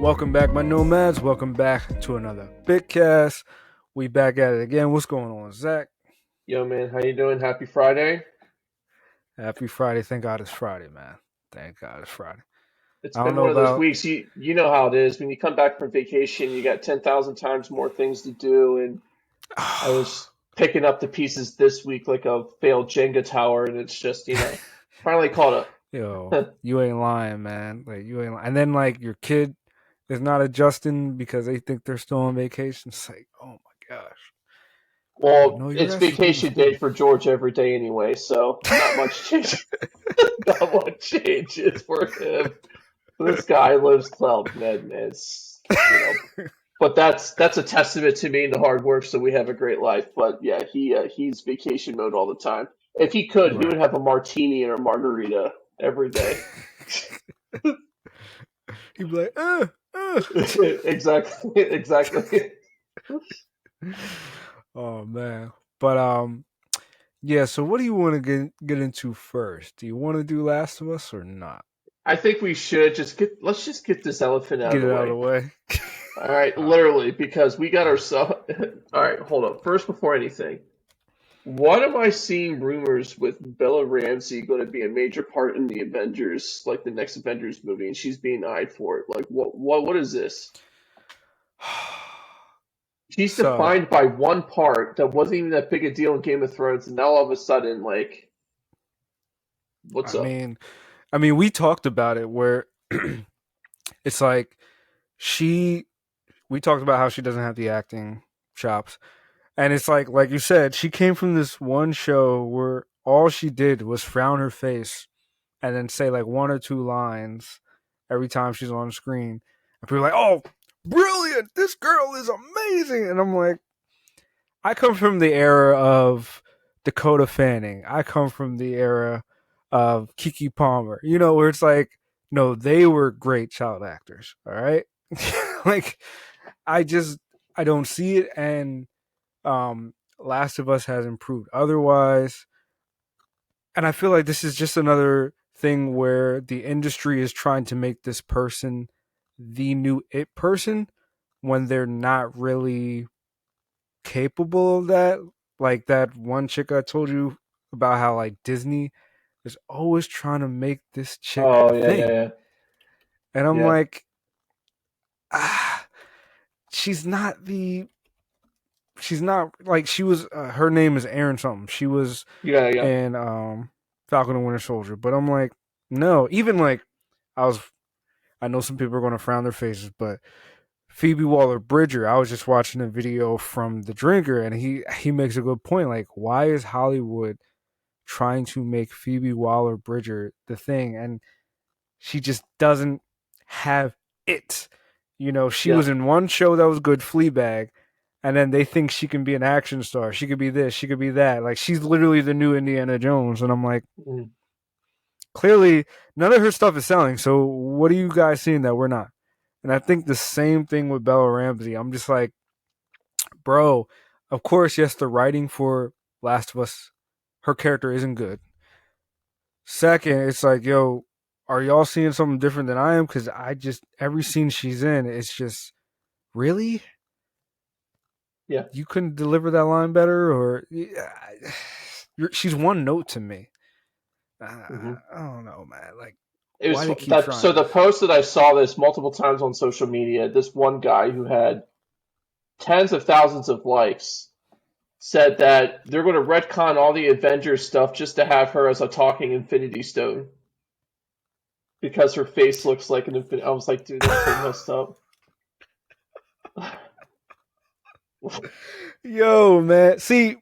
Welcome back, my nomads. Welcome back to another Bitcast. We back at it again. What's going on, Zach? Yo, man, how you doing? Happy Friday. Happy Friday. Thank God it's Friday, man. Thank God it's Friday. It's I don't been know one of those about. weeks. You know how it is. When you come back from vacation, you got 10,000 times more things to do. And I was picking up the pieces this week like a failed Jenga tower, and it's just, finally caught Yo, up. you ain't lying, man. Like you ain't. And then like your kid is not adjusting because they think they're still on vacation. It's like, oh my gosh. Like, Well, no, you're it's actually still in vacation day school. for George every day anyway, so not much change. Not much changes for him. This guy lives cloud, man. But that's a testament to me and the hard work, so we have a great life. But yeah, he's vacation mode all the time. If he could, he would Right. have a martini and a margarita every day. He'd be like, Exactly, exactly. Oh man. But yeah, so what do you want to get into first? Do you want to do Last of Us or not? I think we should let's just get this elephant out of Get the it out of the way. way. All right, All right. literally, because we got ourselves. All right, hold on. First, before anything, what am I seeing rumors with Bella Ramsey going to be a major part in the Avengers, like the next Avengers movie, and she's being eyed for it? Like, what is this? She's So, defined by one part that wasn't even that big a deal in Game of Thrones, and now all of a sudden, like, what's I up? mean, we talked about it where it's like she we talked about how she doesn't have the acting chops. And it's like you said, she came from this one show where all she did was frown her face and then say like one or two lines every time she's on screen. And people are like, "Oh, brilliant! This girl is amazing!" And I'm like, I come from the era of Dakota Fanning. I come from the era of Kiki Palmer. You know, where it's like, no, they were great child actors. All right, like I just I don't see it, and Last of Us has improved otherwise. And I feel like this is just another thing where the industry is trying to make this person the new it person when they're not really capable of that. Like that one chick I told you about how like Disney is always trying to make this chick a Oh yeah, yeah, thing. yeah, And I'm yeah. like, ah, she's not the she's not like she was her name is Aaron something. She was Yeah, yeah. in Falcon and Winter Soldier. But I'm like, no, even like I was I know some people are gonna frown their faces, but Phoebe Waller Bridger, I was just watching a video from The Drinker and he makes a good point. Like, why is Hollywood trying to make Phoebe Waller Bridger the thing? And she just doesn't have it. You know, she Yeah. was in one show that was good, Fleabag, and then they think she can be an action star. She could be this, she could be that. Like she's literally the new Indiana Jones, and I'm like, Mm. clearly none of her stuff is selling. So what are you guys seeing that we're not? And I think the same thing with Bella Ramsey. I'm just like, bro, of course, yes, the writing for Last of Us, her character isn't good. Second, it's like, yo, are y'all seeing something different than I am? Because I just every scene she's in, it's just really Yeah. you couldn't deliver that line better, or she's one note to me. Hmm. I don't know, man. Like, It why was they keep that. So trying? the post that I saw this multiple times on social media, this one guy who had tens of thousands of likes said that they're going to retcon all the Avengers stuff just to have her as a talking Infinity Stone because her face looks like an Infinity. I was like, dude, that's so messed up. Yo, man. See,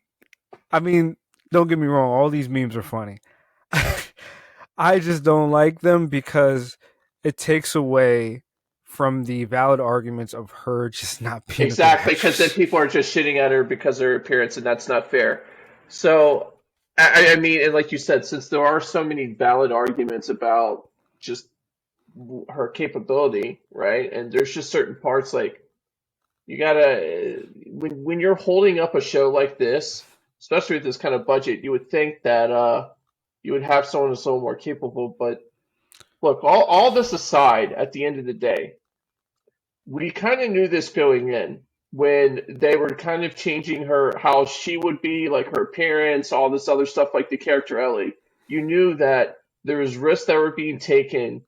I mean, don't get me wrong. All these memes are funny. I just don't like them because it takes away from the valid arguments of her just not being a good Exactly, because then actress. people are just shitting at her because of her appearance, and that's not fair. So, I mean, and like you said, since there are so many valid arguments about just her capability, right? And there's just certain parts like you gotta when you're holding up a show like this, especially with this kind of budget, you would think that you would have someone who's a little more capable. But look, all this aside, at the end of the day, we kind of knew this going in when they were kind of changing her, how she would be, like her appearance, all this other stuff, like the character Ellie. You knew that there was risks that were being taken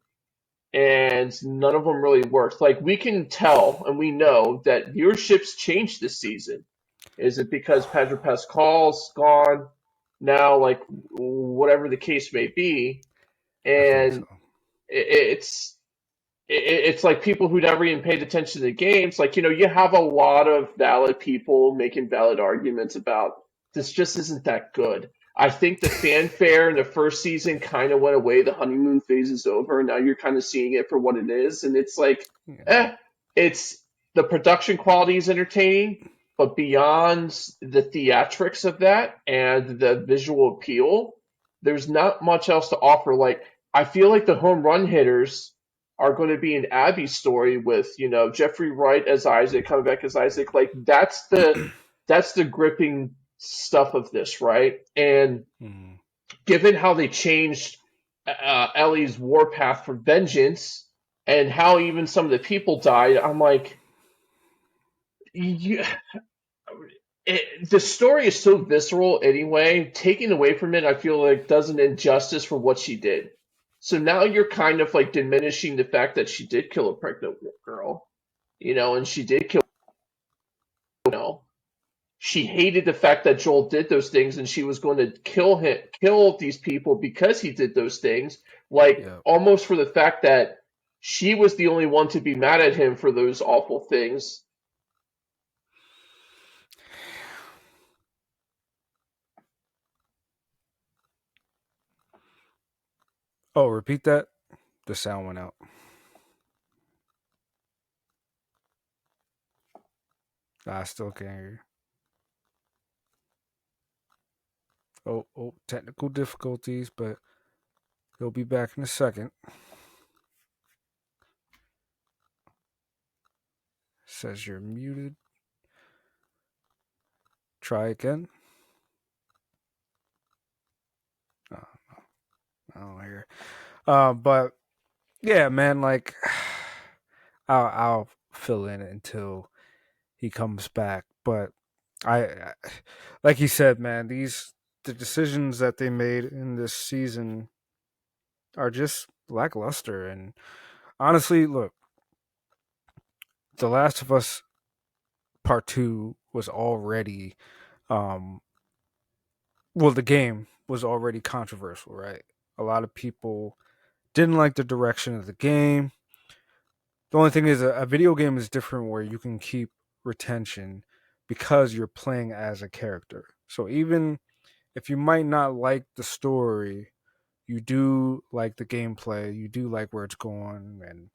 and none of them really worked. Like we can tell and we know that viewership's changed this season. Is it because Pedro Pascal's gone now, like whatever the case may be, I think so. and it's it's like people who never even paid attention to the games. Like, you have a lot of valid people making valid arguments about this just isn't that good. I think the fanfare in the first season kind of went away. The honeymoon phase is over, and now you're kind of seeing it for what it is. And it's like, Yeah. eh, it's the production quality is entertaining, but beyond the theatrics of that and the visual appeal, there's not much else to offer. Like, I feel like the home run hitters are going to be an Abby story with Jeffrey Wright as Isaac coming back as Isaac. Like that's the gripping stuff of this, right? And Mm. given how they changed Ellie's warpath for vengeance and how even some of the people died, I'm like, you, the story is so visceral anyway. Taking away from it, I feel like does an injustice for what she did. So now you're kind of like diminishing the fact that she did kill a pregnant girl, and she did kill, you know, she hated the fact that Joel did those things and she was going to kill these people because he did those things, like Yeah. almost for the fact that she was the only one to be mad at him for those awful things. Oh, repeat that. The sound went out. I still can't hear you. Oh, technical difficulties, but he'll be back in a second. Says you're muted. Try again. Oh, I don't hear. But yeah, man, like I'll fill in until he comes back. But I like he said, man, the decisions that they made in this season are just lackluster. And honestly, look, The Last of Us Part Two was already, um, well, the game was already controversial, right? A lot of people didn't like the direction of the game. The only thing is, a video game is different where you can keep retention because you're playing as a character. So even if you might not like the story, you do like the gameplay, you do like where it's going and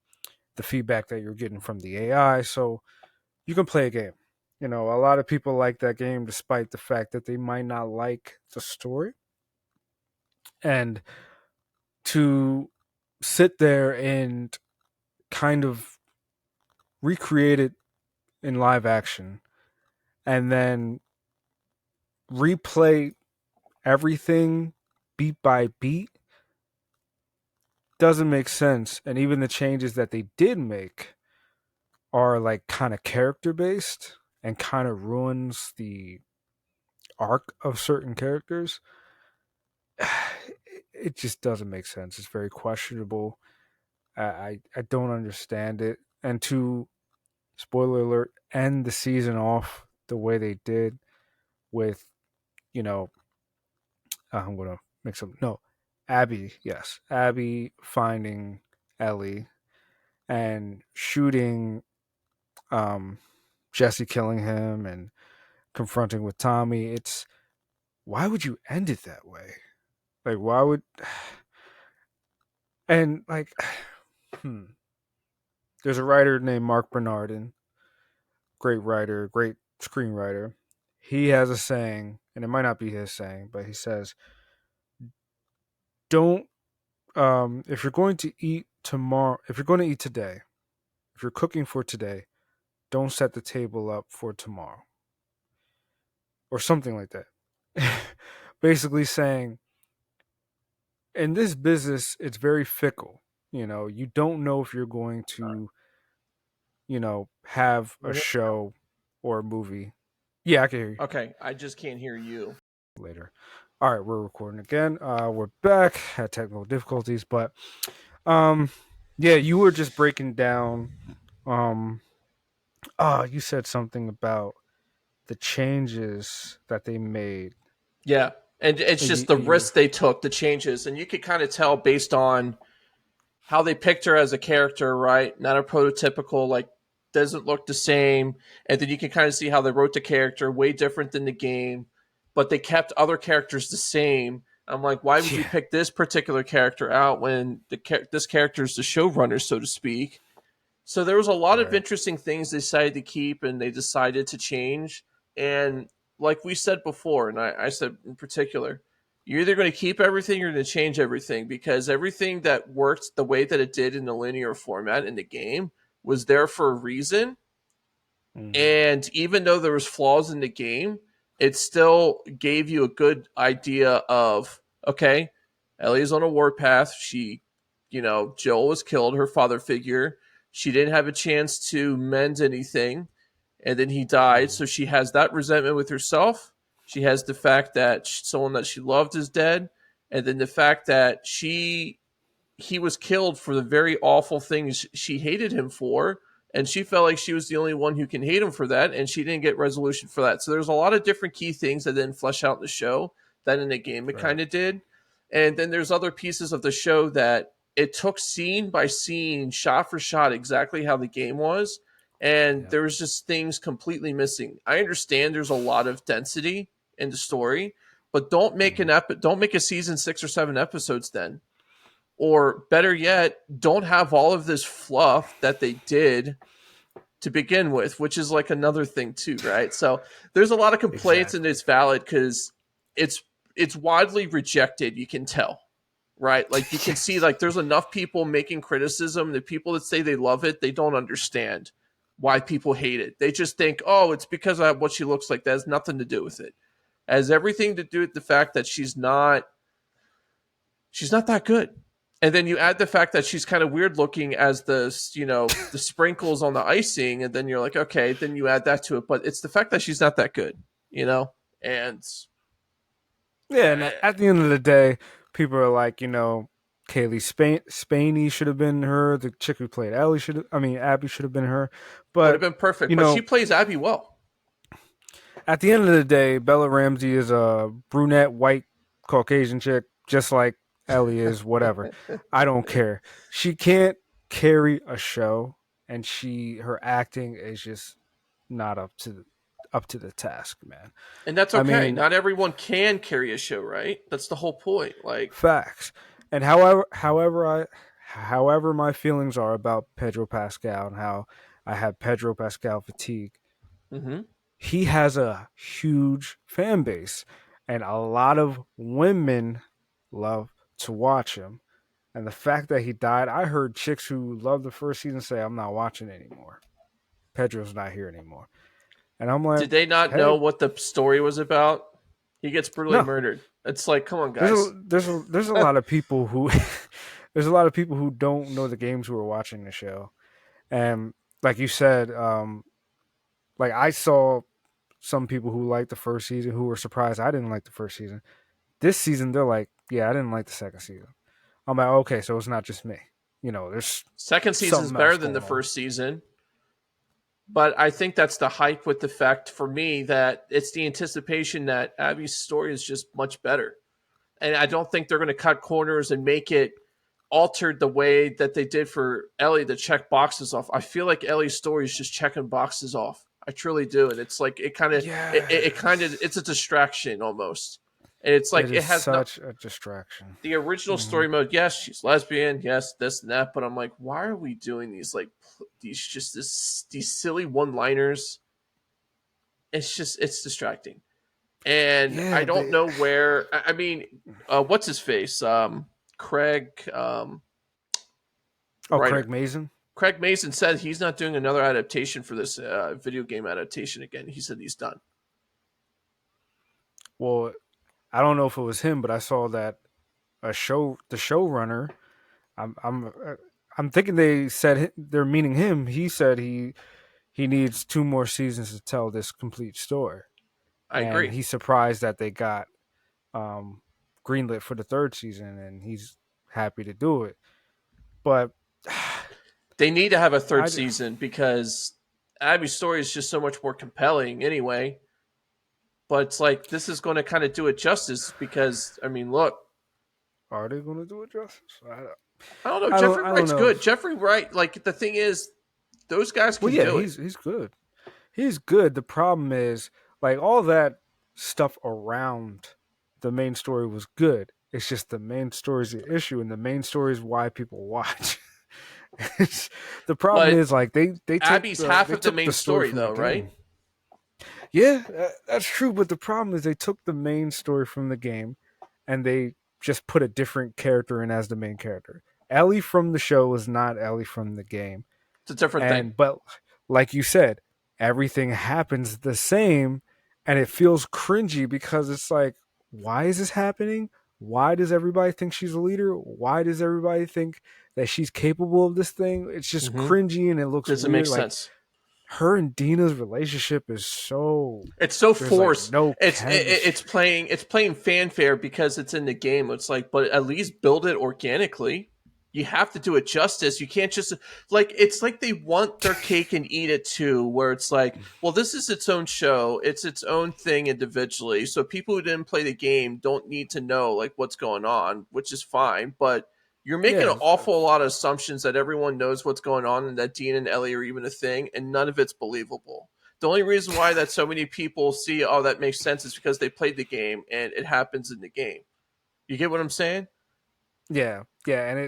the feedback that you're getting from the AI. So you can play a game. A lot of people like that game despite the fact that they might not like the story. And to sit there and kind of recreate it in live action and then replay everything beat by beat doesn't make sense. And even the changes that they did make are like kind of character based and kind of ruins the arc of certain characters. It just doesn't make sense. It's very questionable. I don't understand it. And to spoiler alert, end the season off the way they did with, you know, I'm gonna mix up. No, Abby. Yes, Abby finding Ellie and shooting Jesse, killing him and confronting with Tommy. It's why would you end it that way? Like, why would and like, hmm. There's a writer named Mark Bernardin, great writer, great screenwriter. He has a saying, and it might not be his saying, but he says, "Don't if you're going to eat tomorrow, if you're going to eat today, if you're cooking for today, don't set the table up for tomorrow," or something like that. Basically saying, in this business, it's very fickle. You don't know if you're going to have You a hear- show or a movie. Yeah, I can hear you Okay, I just can't hear you. later. All right, we're recording again. We're back. Had technical difficulties, but um, yeah, you were just breaking down. Um, you said something about the changes that they made. Yeah, and it's just the You risks they took, the changes, and you could kind of tell based on how they picked her as a character, right? Not a prototypical, like, doesn't look the same. And then you can kind of see how they wrote the character way different than the game, but they kept other characters the same. I'm like, why would you yeah, pick this particular character out when this character is the showrunner, so to speak? So there was a lot of right. interesting things they decided to keep and they decided to change. And like we said before, and I said in particular, you're either going to keep everything or you're going to change everything because everything that worked the way that it did in the linear format in the game was there for a reason, Hmm. and even though there was flaws in the game, it still gave you a good idea of, okay, Ellie's on a warpath. She, Joel was killed, her father figure. She didn't have a chance to mend anything, and then he died. Hmm. So she has that resentment with herself. She has the fact that someone that she loved is dead, and then the fact that he was killed for the very awful things she hated him for, and she felt like she was the only one who can hate him for that, and she didn't get resolution for that. So there's a lot of different key things that didn't flesh out in the show that in the game it Right. kind of did. And then there's other pieces of the show that it took scene by scene, shot for shot, exactly how the game was, and Yeah. there was just things completely missing. I understand there's a lot of density in the story, but Hmm. don't make a season 6 or 7 episodes then, or better yet, don't have all of this fluff that they did to begin with, which is like another thing too, right? So there's a lot of complaints, and Exactly. it's valid because it's it's widely rejected. You can tell, right? Like you can see, Yes. like there's enough people making criticism. The people that say they love it, they don't understand why people hate it. They just think, oh, it's because of what she looks like. That has nothing to do with it. It has everything to do with the fact that she's not that good. And then you add the fact that she's kind of weird looking as the sprinkles on the icing, and then you're like, okay, then you add that to it. But it's the fact that she's not that good, you know. And Yeah, and uh, at the end of the day, people are like, Kaylee Spaney should have been her. The chick who played Ellie should have, I mean, Abby should have been her. would have But, been perfect. you But she know, plays Abby well. at the end of the day, Bella Ramsey is a brunette, white, Caucasian chick, just like Ellie is, whatever. I don't care. She can't carry a show, and her acting is just not up to the task, man. And that's I okay. mean, Not everyone can carry a show, right? That's the whole point. Like, facts. And however my feelings are about Pedro Pascal and how I have Pedro Pascal fatigue, mm-hmm. he has a huge fan base and a lot of women love to watch him. And the fact that he died, I heard chicks who loved the first season say, I'm not watching anymore. Pedro's not here anymore. And I'm like, Did they not know hey, what the story was about? He gets brutally no. murdered. It's like, come on, guys. There's a lot of people who there's a lot of people who don't know the games who are watching the show. And like you said, like I saw some people who liked the first season who were surprised I didn't like the first season. This season they're like, yeah, I didn't like the second season. I'm like, okay, so it's not just me. There's Second season is something else better than the going on. first season. But I think that's the hype with the fact for me that it's the anticipation that Abby's story is just much better. And I don't think they're going to cut corners and make it altered the way that they did for Ellie to check boxes off. I feel like Ellie's story is just checking boxes off. I truly do. And it's like it's a distraction almost. And it's like It it is has no such a distraction. the original Hmm. story mode. Yes, she's lesbian. Yes, this and that. But I'm like, why are we doing these these silly one liners? It's distracting, and I Yeah, don't know where. I mean, what's his face? Craig. The oh, Craig writer Mazin. Craig Mason said he's not doing another adaptation for this video game adaptation again. He said he's done. Well, I don't know if it was him, but I saw that the showrunner. I'm I'm thinking they said they're meaning him. He said he needs 2 more seasons to tell this complete story, I and agree. he's surprised that they got um, greenlit for the third season, and he's happy to do it. But They need to have a third I season because Abby's story is just so much more compelling anyway. But it's like this is going to kind of do it justice because I mean, look, are they going to do it justice? I don't know. Jeffrey I don't Wright's know. good. Jeffrey Wright, like the thing is, those guys Well, can yeah, do it. he's good. He's good. The problem is like all that stuff around the main story was good. It's just the main story is the issue, and the main story is why people watch. It's, the problem But is like Abby's half they of the took main the story story, from the though, right? game. Yeah, that's true. But the problem is they took the main story from the game, and they just put a different character in as the main character. Ellie from the show was not Ellie from the game. It's a different thing. And but like you said, everything happens the same, and it feels cringy because it's like, why is this happening? Why does everybody think she's a leader? Why does everybody think that she's capable of this thing? It's just Mm-hmm. cringy and it looks Doesn't make weird. Like sense. her and Dina's relationship is so, It's so there's like forced. no It's chemistry. playing fanfare because it's in the game. It's like, but at least build it organically. You have to do it justice. You can't just like it's like they want their cake and eat it too. Where it's like, well, this is its own show. It's its own thing individually. So people who didn't play the game don't need to know like what's going on, which is fine. But you're making Yeah, an awful lot of assumptions that everyone knows what's going on and that Dean and Ellie are even a thing, and none of it's believable. The only reason why that so many people see, oh, that makes sense is because they played the game and it happens in the game. You get what I'm saying? yeah, and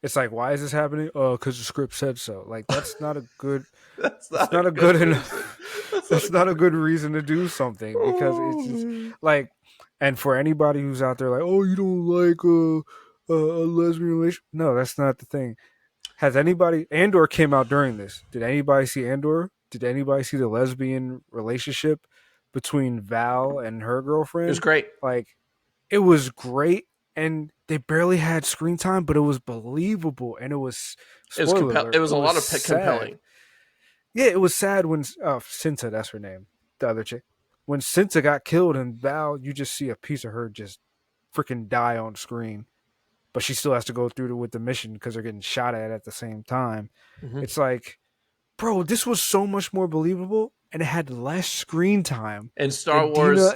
it's like, why is this happening? Oh, because the script said so. Like that's not a good. That's It's not a not a good good reason. enough. That's not a It's not good a reason. good reason to do something because it's just Oh, like, and for anybody who's out there like, oh, you don't like a lesbian relation? No, that's not the thing. Has anybody Andor came out during this? Did anybody see Andor? Did anybody see the lesbian relationship between Val and her it was girlfriend? great. Like, it was great, and they barely had screen time, but it was believable, and it was, It was spoiler It alert, was it a was lot of sad. compelling. Yeah, it was sad when Cinta, that's her name, the other chick. When Cinta got killed and Val, you just see a piece of her just freaking die on screen, but she still has to go through with the mission because they're getting shot at the same time. Mm-hmm. It's like, bro, this was so much more believable, and it had less screen time. And Star And Dina, Wars,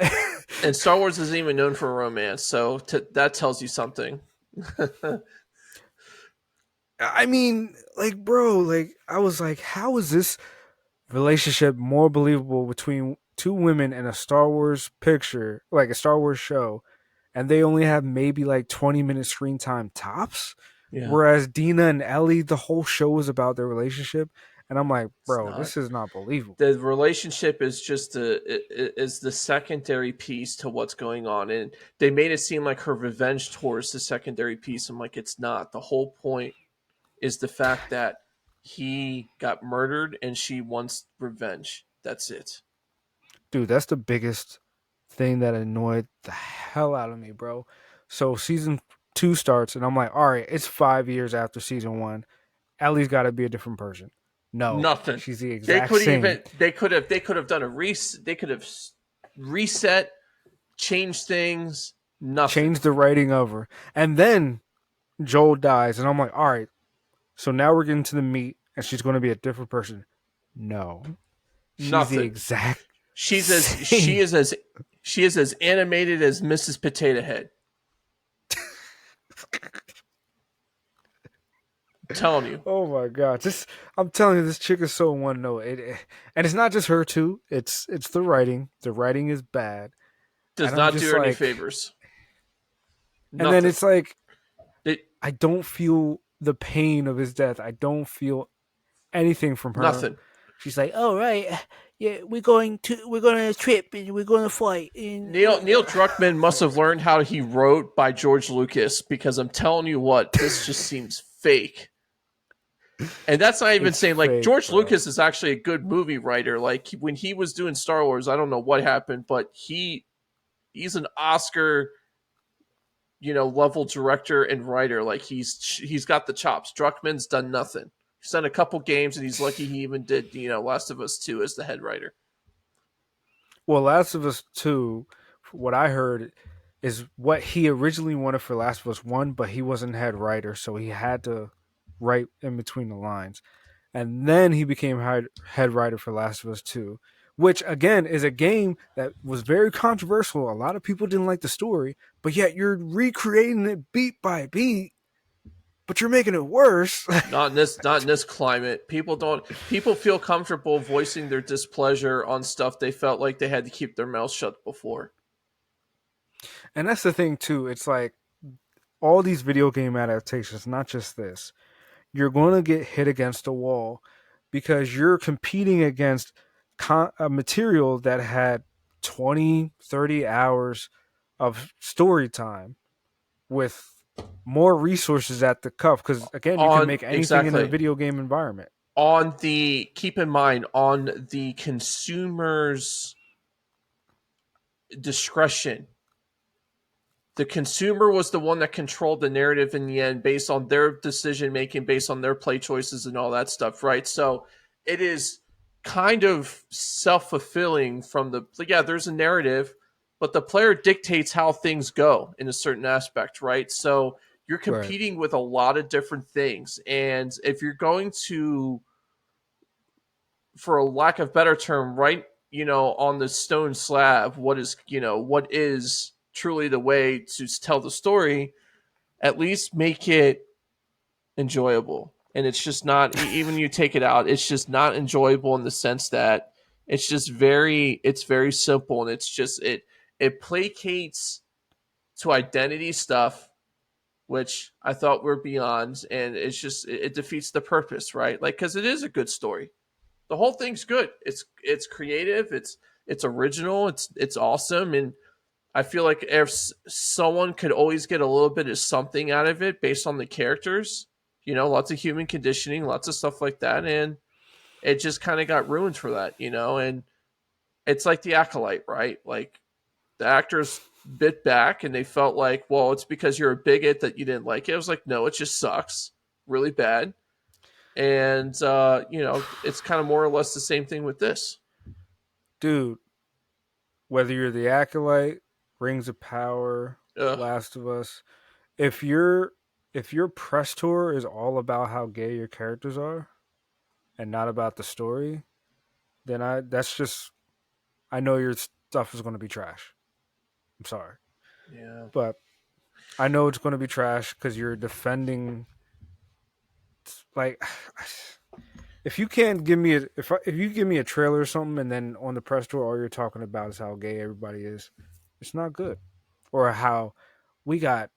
and Star Wars isn't even known for romance, so that tells you something. I mean, like, bro, like, I was like, how is this relationship more believable between two women in a Star Wars picture, like a Star Wars show, and they only have maybe like 20 minutes screen time tops? Yeah, Whereas Dina and Ellie, the whole show is about their relationship. And I'm like, it's bro, not. this is not believable. The relationship is just is the secondary piece to what's going on, and they made it seem like her revenge towards the secondary piece. I'm like, it's not. The whole point is the fact that he got murdered and she wants revenge. That's it. Dude, that's the biggest thing that annoyed the hell out of me, bro. So season 2 starts, and I'm like, all right, it's 5 years after season 1. Ellie's got to be a different person. No, Nothing. she's the They exact could same. even they could have done a they could have reset, changed things. Nothing. Change the writing of her. And then Joel dies, and I'm like, all right, so now we're getting to the meat, and she's going to be a different person. No, she's the Nothing. exact She's as same. she is as animated as Mrs. Potato Head. I'm telling you, Oh my god! This, I'm telling you, this chick is so one note. And it's not just her too. It's the writing. The writing is bad, does and I'm not do just her any like, favors. and then Nothing. it's like, It I don't feel the pain of his death. I don't feel anything from her. nothing. She's like, "All right, yeah, we're going on a trip and we're going to fight." And Neil Druckmann must have learned how he wrote by George Lucas because I'm telling you what, this just seems fake. And that's not even it's saying like fake, George bro. Lucas is actually a good movie writer. Like when he was doing Star Wars, I don't know what happened, but he's an Oscar level director and writer. Like he's got the chops. Druckmann's done nothing. He's done a couple games, and he's lucky he even did Last of Us 2 as the head writer. Well, Last of Us 2, what I heard is what he originally wanted for Last of Us 1, but he wasn't head writer, so he had to write in between the lines. And then he became head writer for Last of Us 2, which again is a game that was very controversial. A lot of people didn't like the story, but yet you're recreating it beat by beat, but you're making it worse. Not in this climate. People feel comfortable voicing their displeasure on stuff they felt like they had to keep their mouth shut before. And that's the thing too. It's like all these video game adaptations, not just this, you're going to get hit against a wall because you're competing against a material that had 20, 30 hours of story time with more resources at the cuff. Because again, you can On make anything in a exactly video game environment. on the keep in mind on the consumer's discretion. The consumer was the one that controlled the narrative in the end based on their decision making, based on their play choices and all that stuff, right? So it is kind of self fulfilling from there's a narrative, but the player dictates how things go in a certain aspect, right? So you're Right. competing with a lot of different things. And if you're going to, for a lack of better term, right, on the stone slab, what is truly the way to tell the story, at least make it enjoyable. And it's just not, even you take it out, it's just not enjoyable in the sense that it's very simple, and it placates to identity stuff, which I thought were beyond, and it defeats the purpose, right? Like, because it is a good story. The whole thing's good. It's creative. It's original. It's awesome, and I feel like if someone could always get a little bit of something out of it based on the characters, lots of human conditioning, lots of stuff like that, and it just kind of got ruined for that. And it's like the Acolyte, right? Like the actors bit back and they felt like, well, it's because you're a bigot that you didn't like it. I was like, no, it just sucks really bad. And it's kind of more or less the same thing with this. Dude, whether you're the Acolyte, Rings of Power, Ugh, Last of Us, if your press tour is all about how gay your characters are and not about the story, then I know your stuff is going to be trash. I'm sorry, yeah. but I know it's going to be trash because you're defending. Like, if you can't give me if you give me a trailer or something, and then on the press tour all you're talking about is how gay everybody is, it's not good. Or how we got,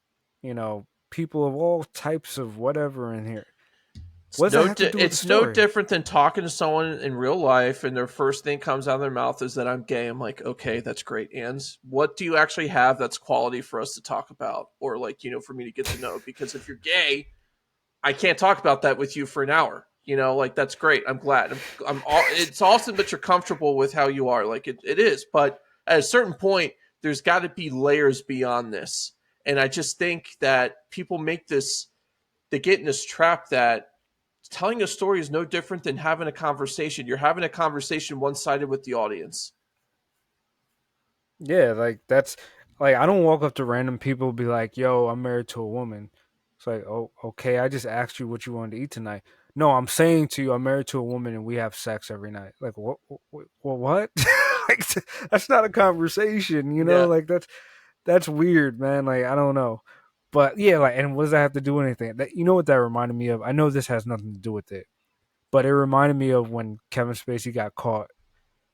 people of all types of whatever in here. What does that have to do with the It's no story? different than talking to someone in real life and their first thing comes out of their mouth is that I'm gay. I'm like, okay, that's great. And what do you actually have that's quality for us to talk about, or like for me to get to know? Because if you're gay, I can't talk about that with you for an hour. Like that's great. I'm glad. It's awesome that you're comfortable with how you are. Like it is, but at a certain point, there's got to be layers beyond this. And I just think that people they get in this trap that telling a story is no different than having a conversation. You're having a conversation one sided with the audience. Yeah, like that's like I don't walk up to random people and be like, "Yo, I'm married to a woman." It's like, "Oh, okay, I just asked you what you wanted to eat tonight." No, I'm saying to you, I'm married to a woman and we have sex every night. Like, what? What? Like, that's not a conversation, you know? Yeah. Like that's weird, man. Like, I don't know. But yeah, like, and what does that have to do with anything? That, you know what that reminded me of? I know this has nothing to do with it, but it reminded me of when Kevin Spacey got caught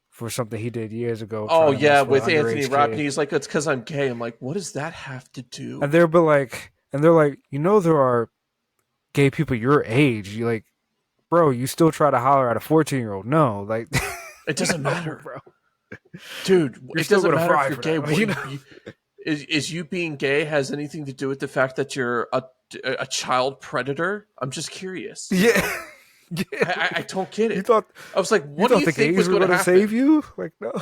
for something he did years ago, Oh trying to yeah, mess with with an Anthony underage Rapp, and kid. he's like, "It's because I'm gay." I'm like, "What does that have to do?" They're like, there are gay people your age. You like, bro, you still try to holler at a 14-year-old. No, like, It doesn't no, matter, bro. dude. You're It still doesn't gonna matter if fry you're for gay. that. Like, What is you being gay has anything to do with the fact that you're a child predator? I'm just curious. yeah, yeah. I don't get You it. thought I was like, you what do thought you the think gays was were going to gonna save happen? you? Like, no,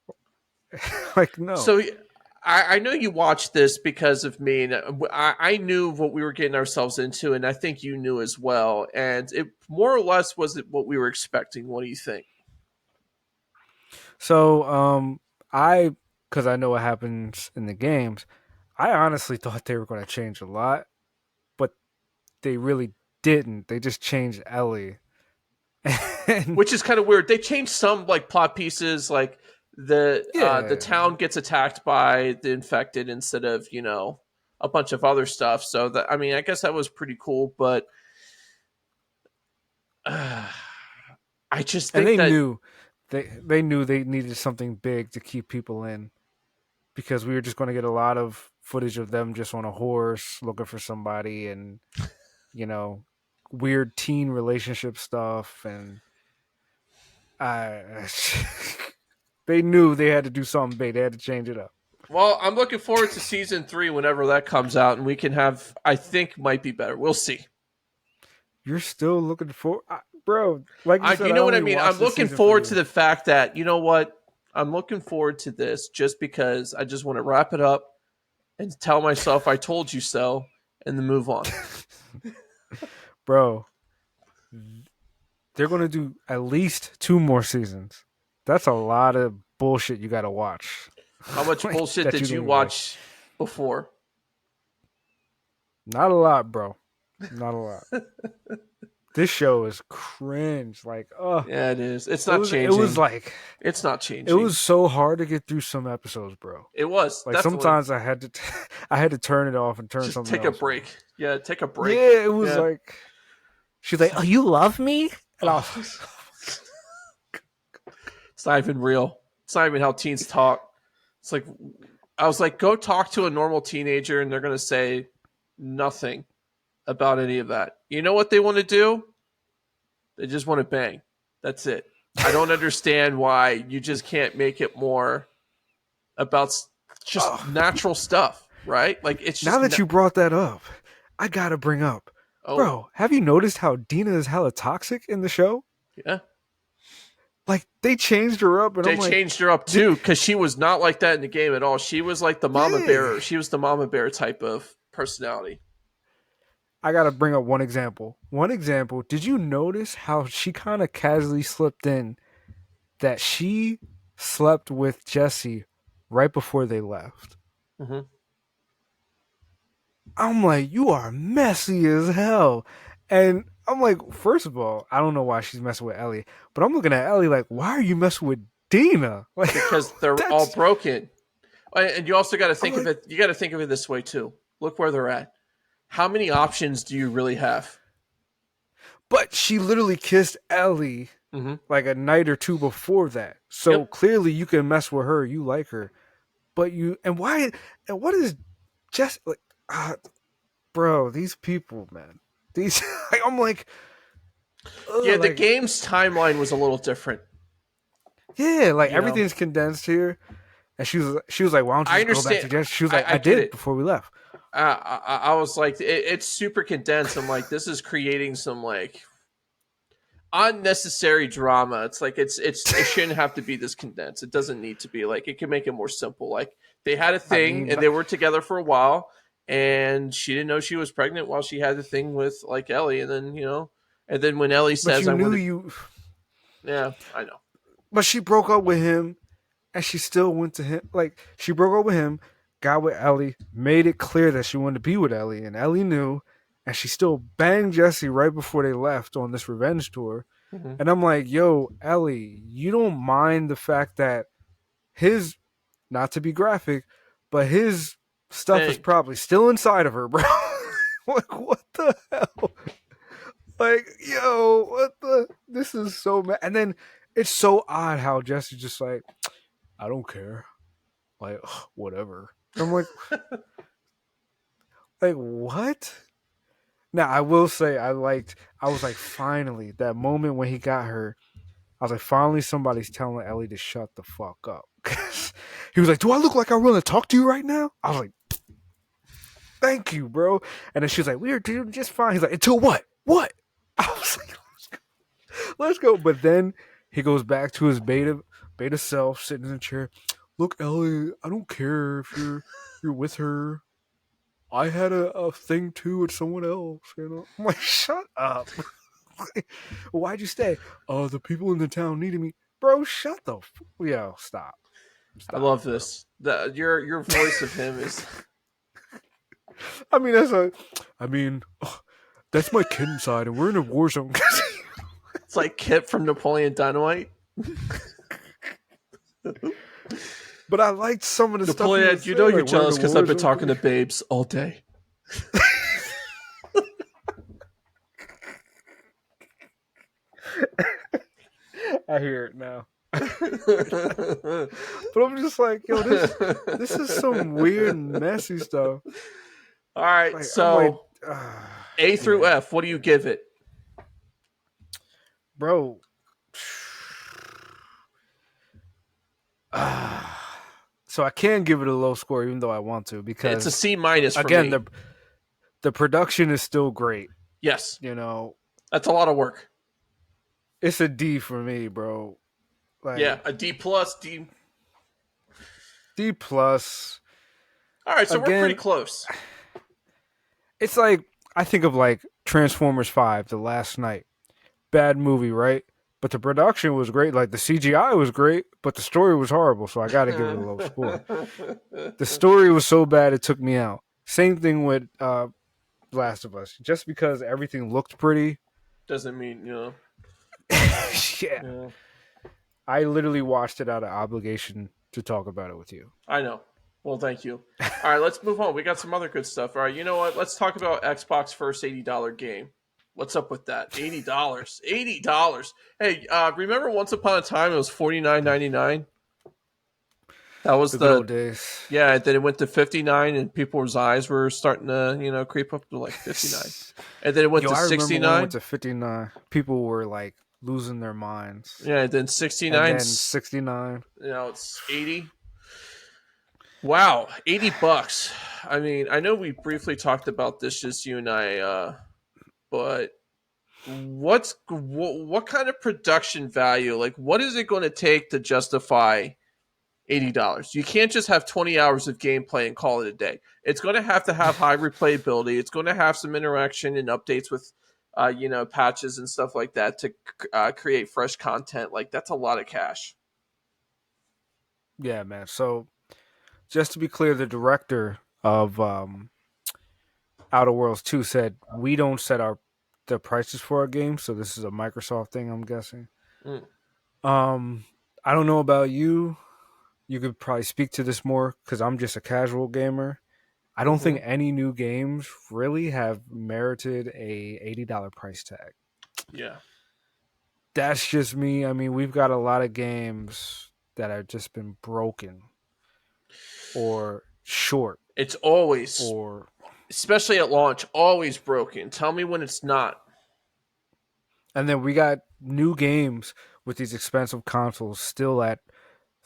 No. like no. So I know you watched this because of me, and I knew what we were getting ourselves into, and I think you knew as well. And it more or less was it what we were expecting. What do you think? So, I because I know what happens in the games, I honestly thought they were going to change a lot, but they really didn't. They just changed Ellie, and Which is kind of weird. They changed some like plot pieces, like the yeah, town gets attacked by the infected instead of a bunch of other stuff. So that I mean, I guess that was pretty cool, but I just and think that they knew they needed something big to keep people in because we were just going to get a lot of footage of them just on a horse looking for somebody, and you know, weird teen relationship stuff, and I they knew they had to do something big. They had to change it up. well, I'm looking forward to season 3 whenever that comes out, and we can have I think might be better. We'll see. You're still looking for, bro? Like you said, You I know what I only mean? watched I'm this looking season for forward to you. the fact that you know what? I'm looking forward to this just because I just want to wrap it up and tell myself I told you so and then move on. Bro, they're gonna do at least 2 more seasons. That's a lot of bullshit you got to watch. How much Like, bullshit that you did don't you even like. watch before? Not a lot, bro. Not a lot. This show is cringe. Like, Yeah, it is. It's it not was. It was changing. like It's not it changing. was so hard to get through some episodes, bro. It was Like definitely sometimes I had to, I had to turn it off and turn just something take a else on. break. Yeah, take a break. Yeah, it was Yeah. like she's like, "Oh, you love me," and I was Oh, it's not even real. It's not even how teens talk. It's like I was like, go talk to a normal teenager, and they're gonna say nothing about any of that. You know what they want to do? They just want to bang. That's it. I don't understand why you just can't make it more about just oh, natural stuff, right? Like it's now just that you brought that up, I gotta bring up, oh bro. Have you noticed how Dina is hella toxic in the show? yeah. Like they changed her up, and They I'm like, changed her up did too because she was not like that in the game at all. She was like the mama yeah. bear. She was the mama bear type of personality. I gotta bring up one example. One example. Did you notice how she kind of casually slipped in that she slept with Jesse right before they left? Mm-hmm. I'm like, you are messy as hell. And I'm like, first of all, I don't know why she's messing with Ellie, but I'm looking at Ellie like, why are you messing with Dina? Like, Because they're all that's, broken. And you also got to I'm think of like, it. You got to think of it this way too. Look where they're at. How many options do you really have? but she literally kissed Ellie Mm-hmm. like a night or two before that. So Yep. clearly you can mess with her, you like her. But and why, and what is just like, bro, these people, man. These, like, I'm like, Yeah, ugh, the like, game's timeline was a little different. yeah, like You know, everything's condensed here. And she was like, "Why don't you I just go back to understand. Jess?" She was like, I "I get did it. before we left." I was like, it's super condensed. I'm like, this is creating some like unnecessary drama. It's like it shouldn't have to be this condensed. It doesn't need to be like it can make it more simple. Like they had a I thing mean, and they were together for a while, and she didn't know she was pregnant while she had the thing with like Ellie, and then and then when Ellie but says, you "I knew want to," you. yeah, I know. But she broke up with him, and she still went to him. Like she broke up with him, got with Ellie, made it clear that she wanted to be with Ellie, and Ellie knew, and she still banged Jesse right before they left on this revenge tour. Mm-hmm. And I'm like, "Yo, Ellie, you don't mind the fact that his, not to be graphic, but his stuff is Thing. probably still inside of her, bro." Like, what the hell? Like, yo, what the? This is so mad. And then it's so odd how Jesse's just like, I don't care. Like, ugh, whatever. I'm like, what? Now, I will say, I was like, finally, that moment when he got her, I was like, finally, somebody's telling Ellie to shut the fuck up. He was like, do I look like I want to talk to you right now? I was like, thank you, bro. And then she was like, we're doing just fine. He's like, until what? What? I was like, let's go. But then he goes back to his beta self, sitting in the chair. look, Ellie, I don't care if you're with her. I had a thing too with someone else. You know, I'm like, shut up. Why'd you stay? Oh, the people in the town needed me, bro. Shut the yo, stop, I stop, love bro. this. Your voice of him is I mean, that's a. I mean, that's my kid inside, and we're in a war zone. it's like Kip from Napoleon Dynamite. But I liked some of the stuff he Napoleon, was you know saying. you're Like, we're in a jealous because I've war been zone. talking to babes all day. I hear it now. But I'm just like, yo, this is some weird, messy stuff. All right, Like, I'm like, so A through yeah, F, what do you give it? bro. So I can give it a low score, even though I want to, It's a because C minus for again, me. the production is still great. Yes, You know, that's a lot of work. it's a D for me, bro. Yeah, Like a D plus, D. D plus. All right, so we're pretty Again, close. it's like I think of like Transformers Five, The Last Night. Bad movie, right? But the production was great. Like the CGI was great, but the story was horrible. So I got to give it a low score. The story was so bad it took me out. Same thing with Last of Us. Just because everything looked pretty, Doesn't mean, yeah. yeah. I literally watched it out of obligation to talk about it with you. I know. Well, thank you. All right, let's move on. We got some other good stuff. All right, you know what? Let's talk about Xbox first $80 game. What's up with that? $80. $80. Hey, remember once upon a time it was $49.99? That was The good old the days. yeah, then it went to 59 and people's eyes were starting to, creep up to like 59. And then it went Yo, to I remember when it went 69. to 59. People were like losing their minds. Yeah, and then And 69, then 69. it's 80. Wow, $80. I mean, I know we briefly talked about this, just you and I, but what kind of production value? Like, what is it going to take to justify $80? You can't just have 20 hours of gameplay and call it a day. It's going to have high replayability. It's going to have some interaction and updates with, patches and stuff like that to create fresh content. Like, that's a lot of cash. Yeah, man. So just to be clear, the director of Outer Worlds 2 said we don't set the prices for our games, so this is a Microsoft thing, I'm guessing. Mm, Um, I don't know about you. You could probably speak to this more because I'm just a casual gamer. I don't think hmm any new games really have merited a $80 price tag. Yeah. That's just me. I mean, we've got a lot of games that have just been broken or short It's always, or especially at launch, always broken. Tell me when it's not. and then we got new games with these expensive consoles still at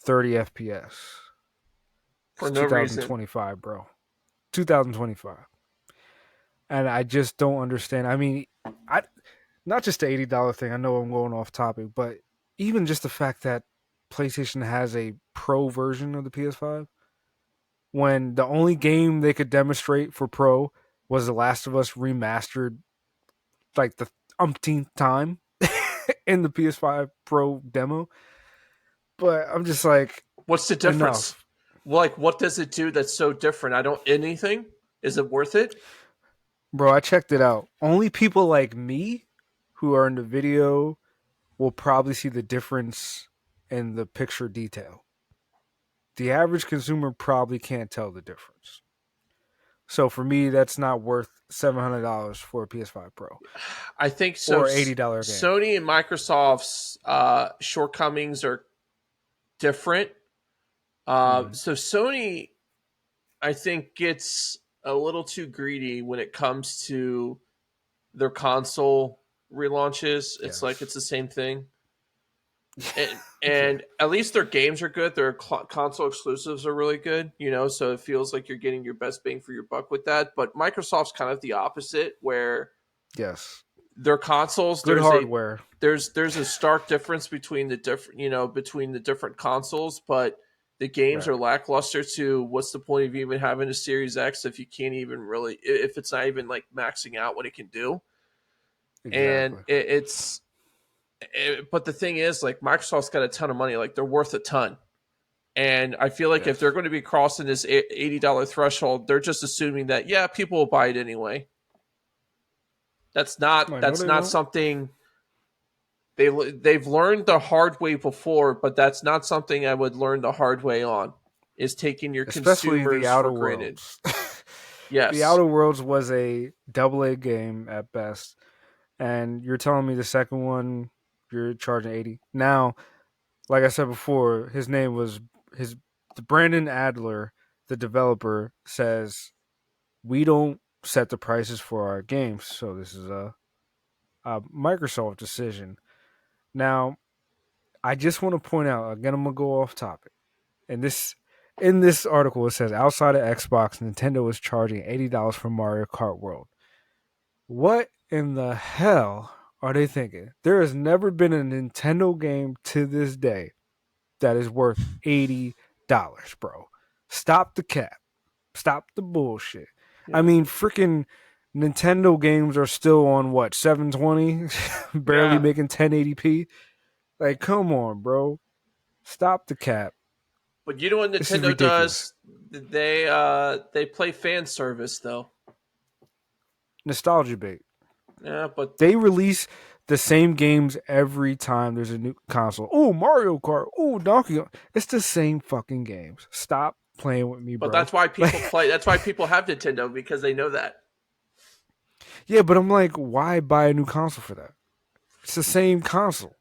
30 FPS. For It's no reason. 2025, bro. 2025. And I just don't understand. I mean, I not just the $80 thing. I know I'm going off topic, but even just the fact that PlayStation has a pro version of the PS5 when the only game they could demonstrate for pro was The Last of Us remastered like the umpteenth time in the PS5 Pro demo. But I'm just like, What's the difference? enough. Like, what does it do that's so different? I don't anything. Is it worth it? Bro, I checked it out. Only people like me who are in the video will probably see the difference in the picture detail. The average consumer probably can't tell the difference. So for me, that's not worth $700 for a PS5 Pro I think so. or $80 game. Sony and Microsoft's shortcomings are different. Mm, So Sony, I think, gets a little too greedy when it comes to their console relaunches. It's like yes. it's the same thing. and Yeah. and at least their games are good. Their console exclusives are really good, So it feels like you're getting your best bang for your buck with that. But Microsoft's kind of the opposite, where Yes. their consoles Good hardware. there's a stark difference between the different consoles, but The games Right. are lackluster too. What's the point of even having a Series X if you can't even really, if it's not even like maxing out what it can do? And Exactly. but the thing is, like Microsoft's got a ton of money, like they're worth a ton. And I feel like if they're Yes. going to be crossing this $80 threshold, they're just assuming that yeah, people will buy it anyway. That's not I know that's they not won't. something they've learned the hard way before, but that's not something I would learn the hard way on. Is taking your Especially the consumers for Outer granted. Worlds. The Yes. Outer Worlds was a double A game at best, and you're telling me the second one you're charging 80. Now, like I said before, his name was his Brandon Adler, the developer, says we don't set the prices for our games, so this is a Microsoft decision. Now, I just want to point out again. I'm gonna go off topic. And this in this article it says outside of Xbox, Nintendo is charging $80 for Mario Kart World. What in the hell are they thinking? There has never been a Nintendo game to this day that is worth $80, bro. Stop the cap. Stop the bullshit. I Yeah. mean, freaking Nintendo games are still on what, 720? Barely Yeah. making 1080p? Like, come on, bro. Stop the cap. But you know what This is Nintendo ridiculous. does? They play fan service though. Nostalgia bait. Yeah, but They release the same games every time there's a new console. Oh, Mario Kart. Oh, Donkey Kong. It's the same fucking games. Stop playing with me, bro. that's why people Like, play. That's why people have Nintendo because they know that. yeah, but I'm like, why buy a new console for that? It's the same console.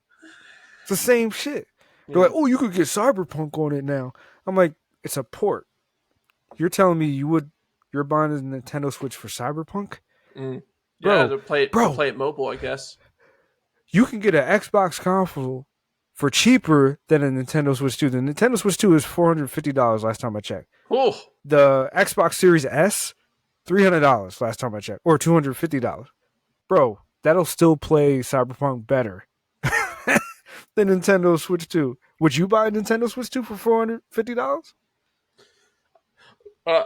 It's the same shit. They're like, Yeah. oh, you could get Cyberpunk on it now. I'm like, it's a port. You're telling me you're buying a Nintendo Switch for Cyberpunk? Mm. Yeah, Bro, to play it bro, mobile, I guess. you can get an Xbox console for cheaper than a Nintendo Switch 2. The Nintendo Switch 2 is $450 last time I checked. Whew. The Xbox Series S, $300 last time I checked, or $250. Bro, that'll still play Cyberpunk better than Nintendo Switch 2. Would you buy a Nintendo Switch 2 for $450?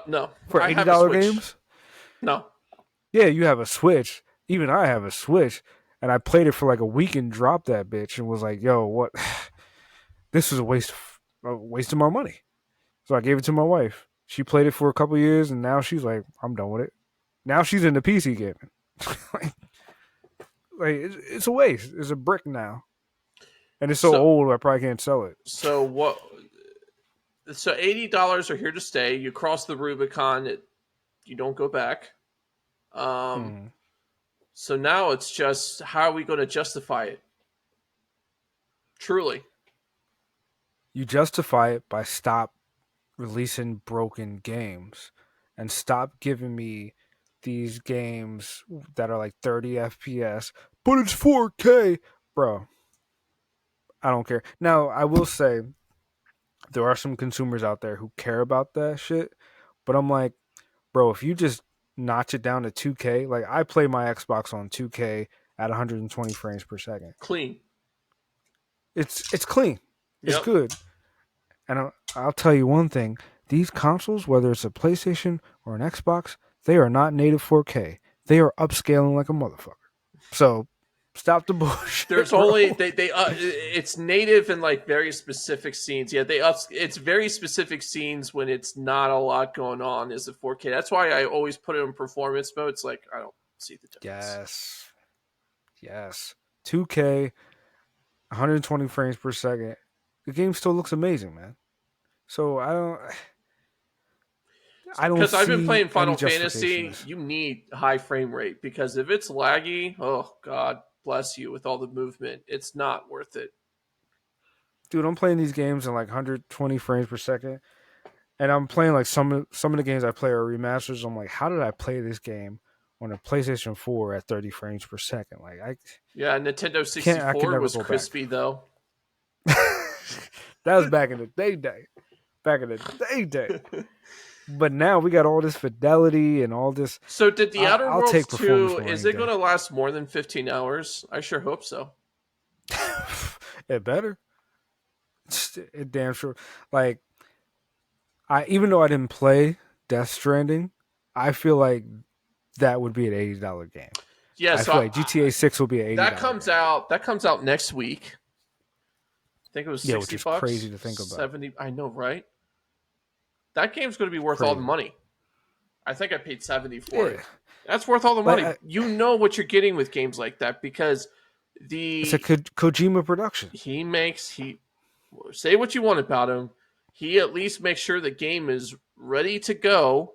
No, For I have a $80 Switch. games? No, Yeah, you have a Switch. Even I have a Switch. And I played it for like a week and dropped that bitch and was like, yo, what? This is a waste of my money. So I gave it to my wife. She played it for a couple years, and now she's like, I'm done with it. Now she's into PC gaming. like it's a waste. It's a brick now, and it's so so old I probably can't sell it. so what? So $80 are here to stay. You cross the Rubicon, you don't go back. Um, Mm. so now it's just how are we going to justify it? Truly, You justify it by stop releasing broken games, and stop giving me these games that are like 30 FPS, but it's 4K, bro. I don't care. Now I will say there are some consumers out there who care about that shit, but I'm like, bro, if you just notch it down to 2K, like I play my Xbox on 2K at 120 frames per second. clean. It's clean. It's Yep. good. And I'll tell you one thing, these consoles, whether it's a PlayStation or an Xbox, they are not native 4K. They are upscaling like a motherfucker. So, stop the bullshit, There's only bro. they it's native in like very specific scenes. Yeah, it's very specific scenes when it's not a lot going on is the 4K. That's why I always put it in performance mode. It's like I don't see the difference. Yes. Yes. 2K, 120 frames per second. The game still looks amazing, man. So I don't Because I've been see playing any Final justification in Fantasy, this. you need high frame rate because if it's laggy, oh god bless you with all the movement, it's not worth it. Dude, I'm playing these games in like 120 frames per second, and I'm playing like some of the games I play are remasters. I'm like, how did I play this game on a PlayStation 4 at 30 frames per second? Like Yeah, Nintendo I could 64 never was go back. crispy though. That was back in the day. Back in the day. But now we got all this fidelity and all this. So did the Outer I'll Worlds take performance 2 more is any it going day. to last more than 15 hours? I sure hope so. It better. It damn sure. Like I even though I didn't play Death Stranding, I feel like that would be an $80 game. Yeah, I so feel like GTA 6 will be an $80 game. that comes out next week. I think it was Yeah, which 60 is crazy bucks, to think about. 70. I know, right? That game's going to be worth all the Crazy. money. I think I paid 70 for it. Yeah. That's worth all the Like money. You know what you're getting with games like that because it's a the Kojima production. he say what you want about him. He at least makes sure the game is ready to go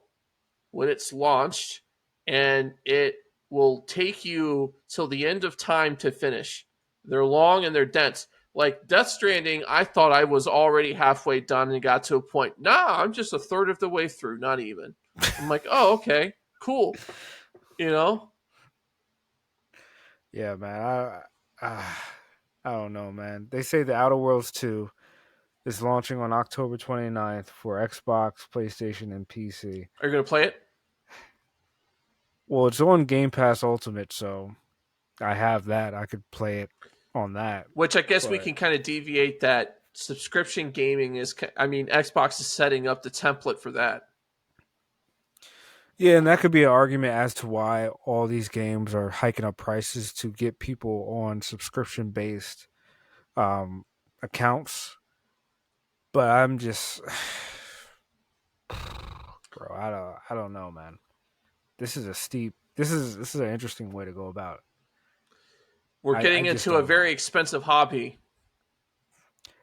when it's launched, and it will take you till the end of time to finish. They're long and they're dense. Like Death Stranding, I thought I was already halfway done and got to a point. Nah, I'm just a third of the way through, not even. I'm like, oh, okay, cool. You know, Yeah, man. I don't know, man. They say the Outer Worlds 2 is launching on October 29th for Xbox, PlayStation, and PC. are you gonna play it? Well, it's on Game Pass Ultimate, so I have that. I could play it on that. Which I guess we But can kind of deviate that subscription gaming is. I mean, Xbox is setting up the template for that. yeah, and that could be an argument as to why all these games are hiking up prices to get people on subscription based um, accounts. But I'm just, bro, I don't know, man. This is a steep. This is an interesting way to go about it. We're I getting just into a don't very know. expensive hobby.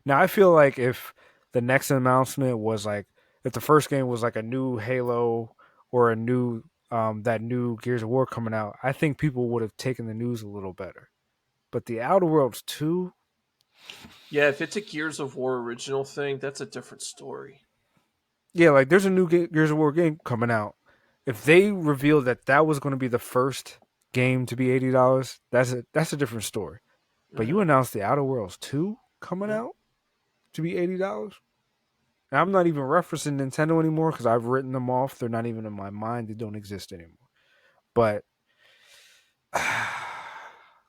Now I feel like if the next announcement was like if the first game was like a new Halo or a new that new Gears of War coming out, I think people would have taken the news a little better. But the Outer Worlds 2, Yeah, if it's a Gears of War original thing, that's a different story. yeah, like there's a new Gears of War game coming out. If they revealed that that was going to be the first game to be $80, that's a different story. But Uh-huh. you announced the Outer Worlds 2 coming Yeah. out to be $80? And I'm not even referencing Nintendo anymore because I've written them off. They're not even in my mind. They don't exist anymore. But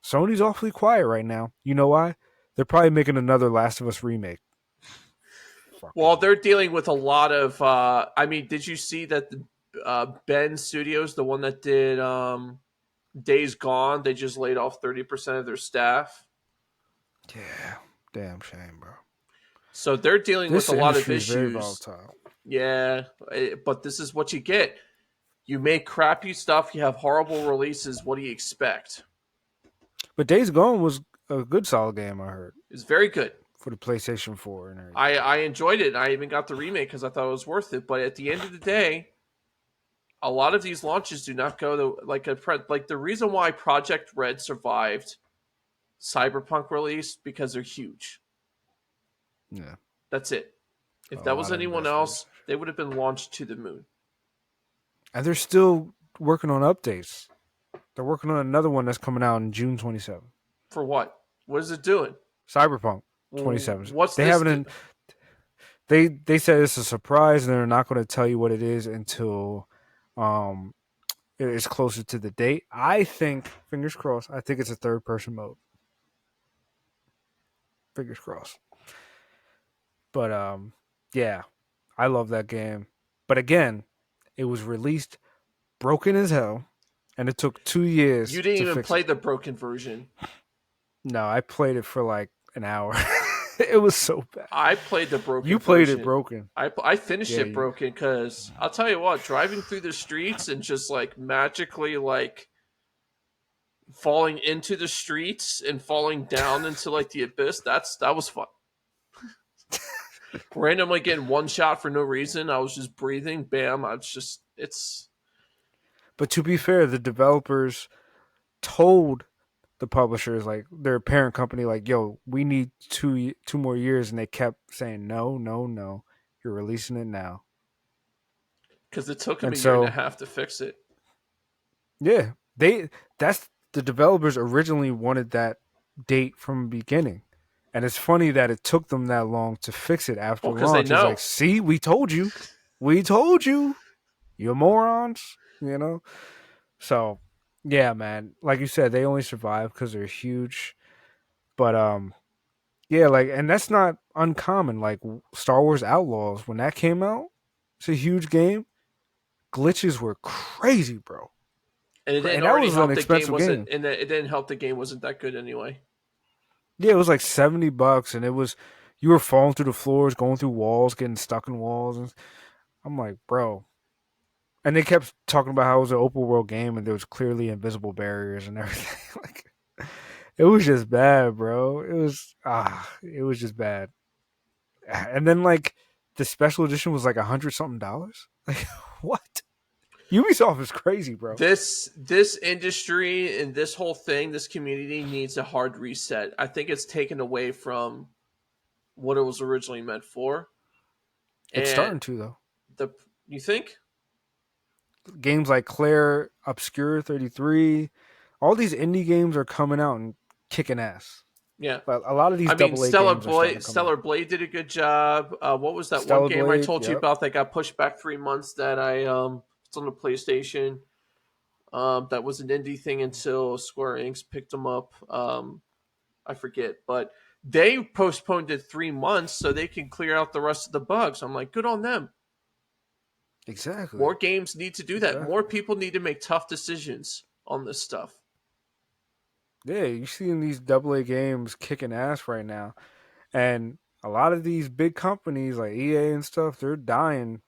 Sony's awfully quiet right now. You know why? They're probably making another Last of Us remake. Well, Fucking they're dealing with a lot of. I mean, did you see that the Ben Studios, the one that did Days Gone, they just laid off 30% of their staff. yeah, damn shame, bro. So they're dealing with This a lot of industry is very issues. volatile. Yeah, but this is what you get. You make crappy stuff. You have horrible releases. What do you expect? But Days Gone was a good solid game. I heard It's very good. for the PlayStation 4 and I everything. I enjoyed it. I even got the remake because I thought it was worth it. But at the end of the day, a lot of these launches do not go to like the reason why Project Red survived Cyberpunk release because they're huge. Yeah, That's it. a If that was lot of anyone investors, else, they would have been launched to the moon. and they're still working on updates. They're working on another one that's coming out in June 27th. For what? What is it doing? Cyberpunk Well, 27th. what's They this haven't. do? They said it's a surprise, and they're not going to tell you what it is until um it's closer to the date. I think, fingers crossed. I think it's a third person mode. Fingers crossed. But yeah, I love that game. But again, it was released broken as hell, and it took 2 years You didn't to even fix play it. the broken version. No, I played it for like an hour. It was so bad. I played the broken You played it version. broken. I finished Yeah, it broken because I'll tell you what, driving through the streets and just like magically like falling into the streets and falling down into like the abyss, that was fun. Randomly getting one shot for no reason. I was just breathing, bam. I was just it's but to be fair, the developers told the publishers, like their parent company, like, yo, we need two more years, and they kept saying no, no, no, you're releasing it now. because it took him And a year and a so half to fix it. yeah, that's the developers originally wanted that date from the beginning. And it's funny that it took them that long to fix it Well, after because they launch. It's know. like, see, we told you morons, you know. So yeah, man, like you said, they only survive because they're huge. But yeah, like, and that's not uncommon. Like Star Wars Outlaws, when that came out, It's a huge game. Glitches were crazy, bro. And it didn't And that already was an help the game expensive wasn't, game. and it didn't help the game wasn't that good anyway. Yeah, it was like $70, and it was you were falling through the floors, going through walls, getting stuck in walls. And I'm like, bro. And they kept talking about how it was an open world game, and there was clearly invisible barriers and everything. Like, it was just bad, bro. It was just bad. And then like the special edition was like $100 something. Like what? Ubisoft is crazy, bro. This industry and this whole thing, this community needs a hard reset. I think it's taken away from what it was originally meant for. It's And starting to though. the you think? Games like Claire Obscure 33, all these indie games are coming out and kicking ass. Yeah. But a lot of these I mean, double A games are starting to come out. Stellar Blade did a good job. What was that one Stellar game I Blade, told you yep, about that got pushed back 3 months? That it's on the PlayStation. That was an indie thing until Square Enix picked them up. I forget, but they postponed it 3 months so they can clear out the rest of the bugs. I'm like, good on them. exactly, More games need to do that. More exactly. people need to make tough decisions on this stuff. Yeah, you're seeing these double A games kicking ass right now, and a lot of these big companies like EA and stuff, they're dying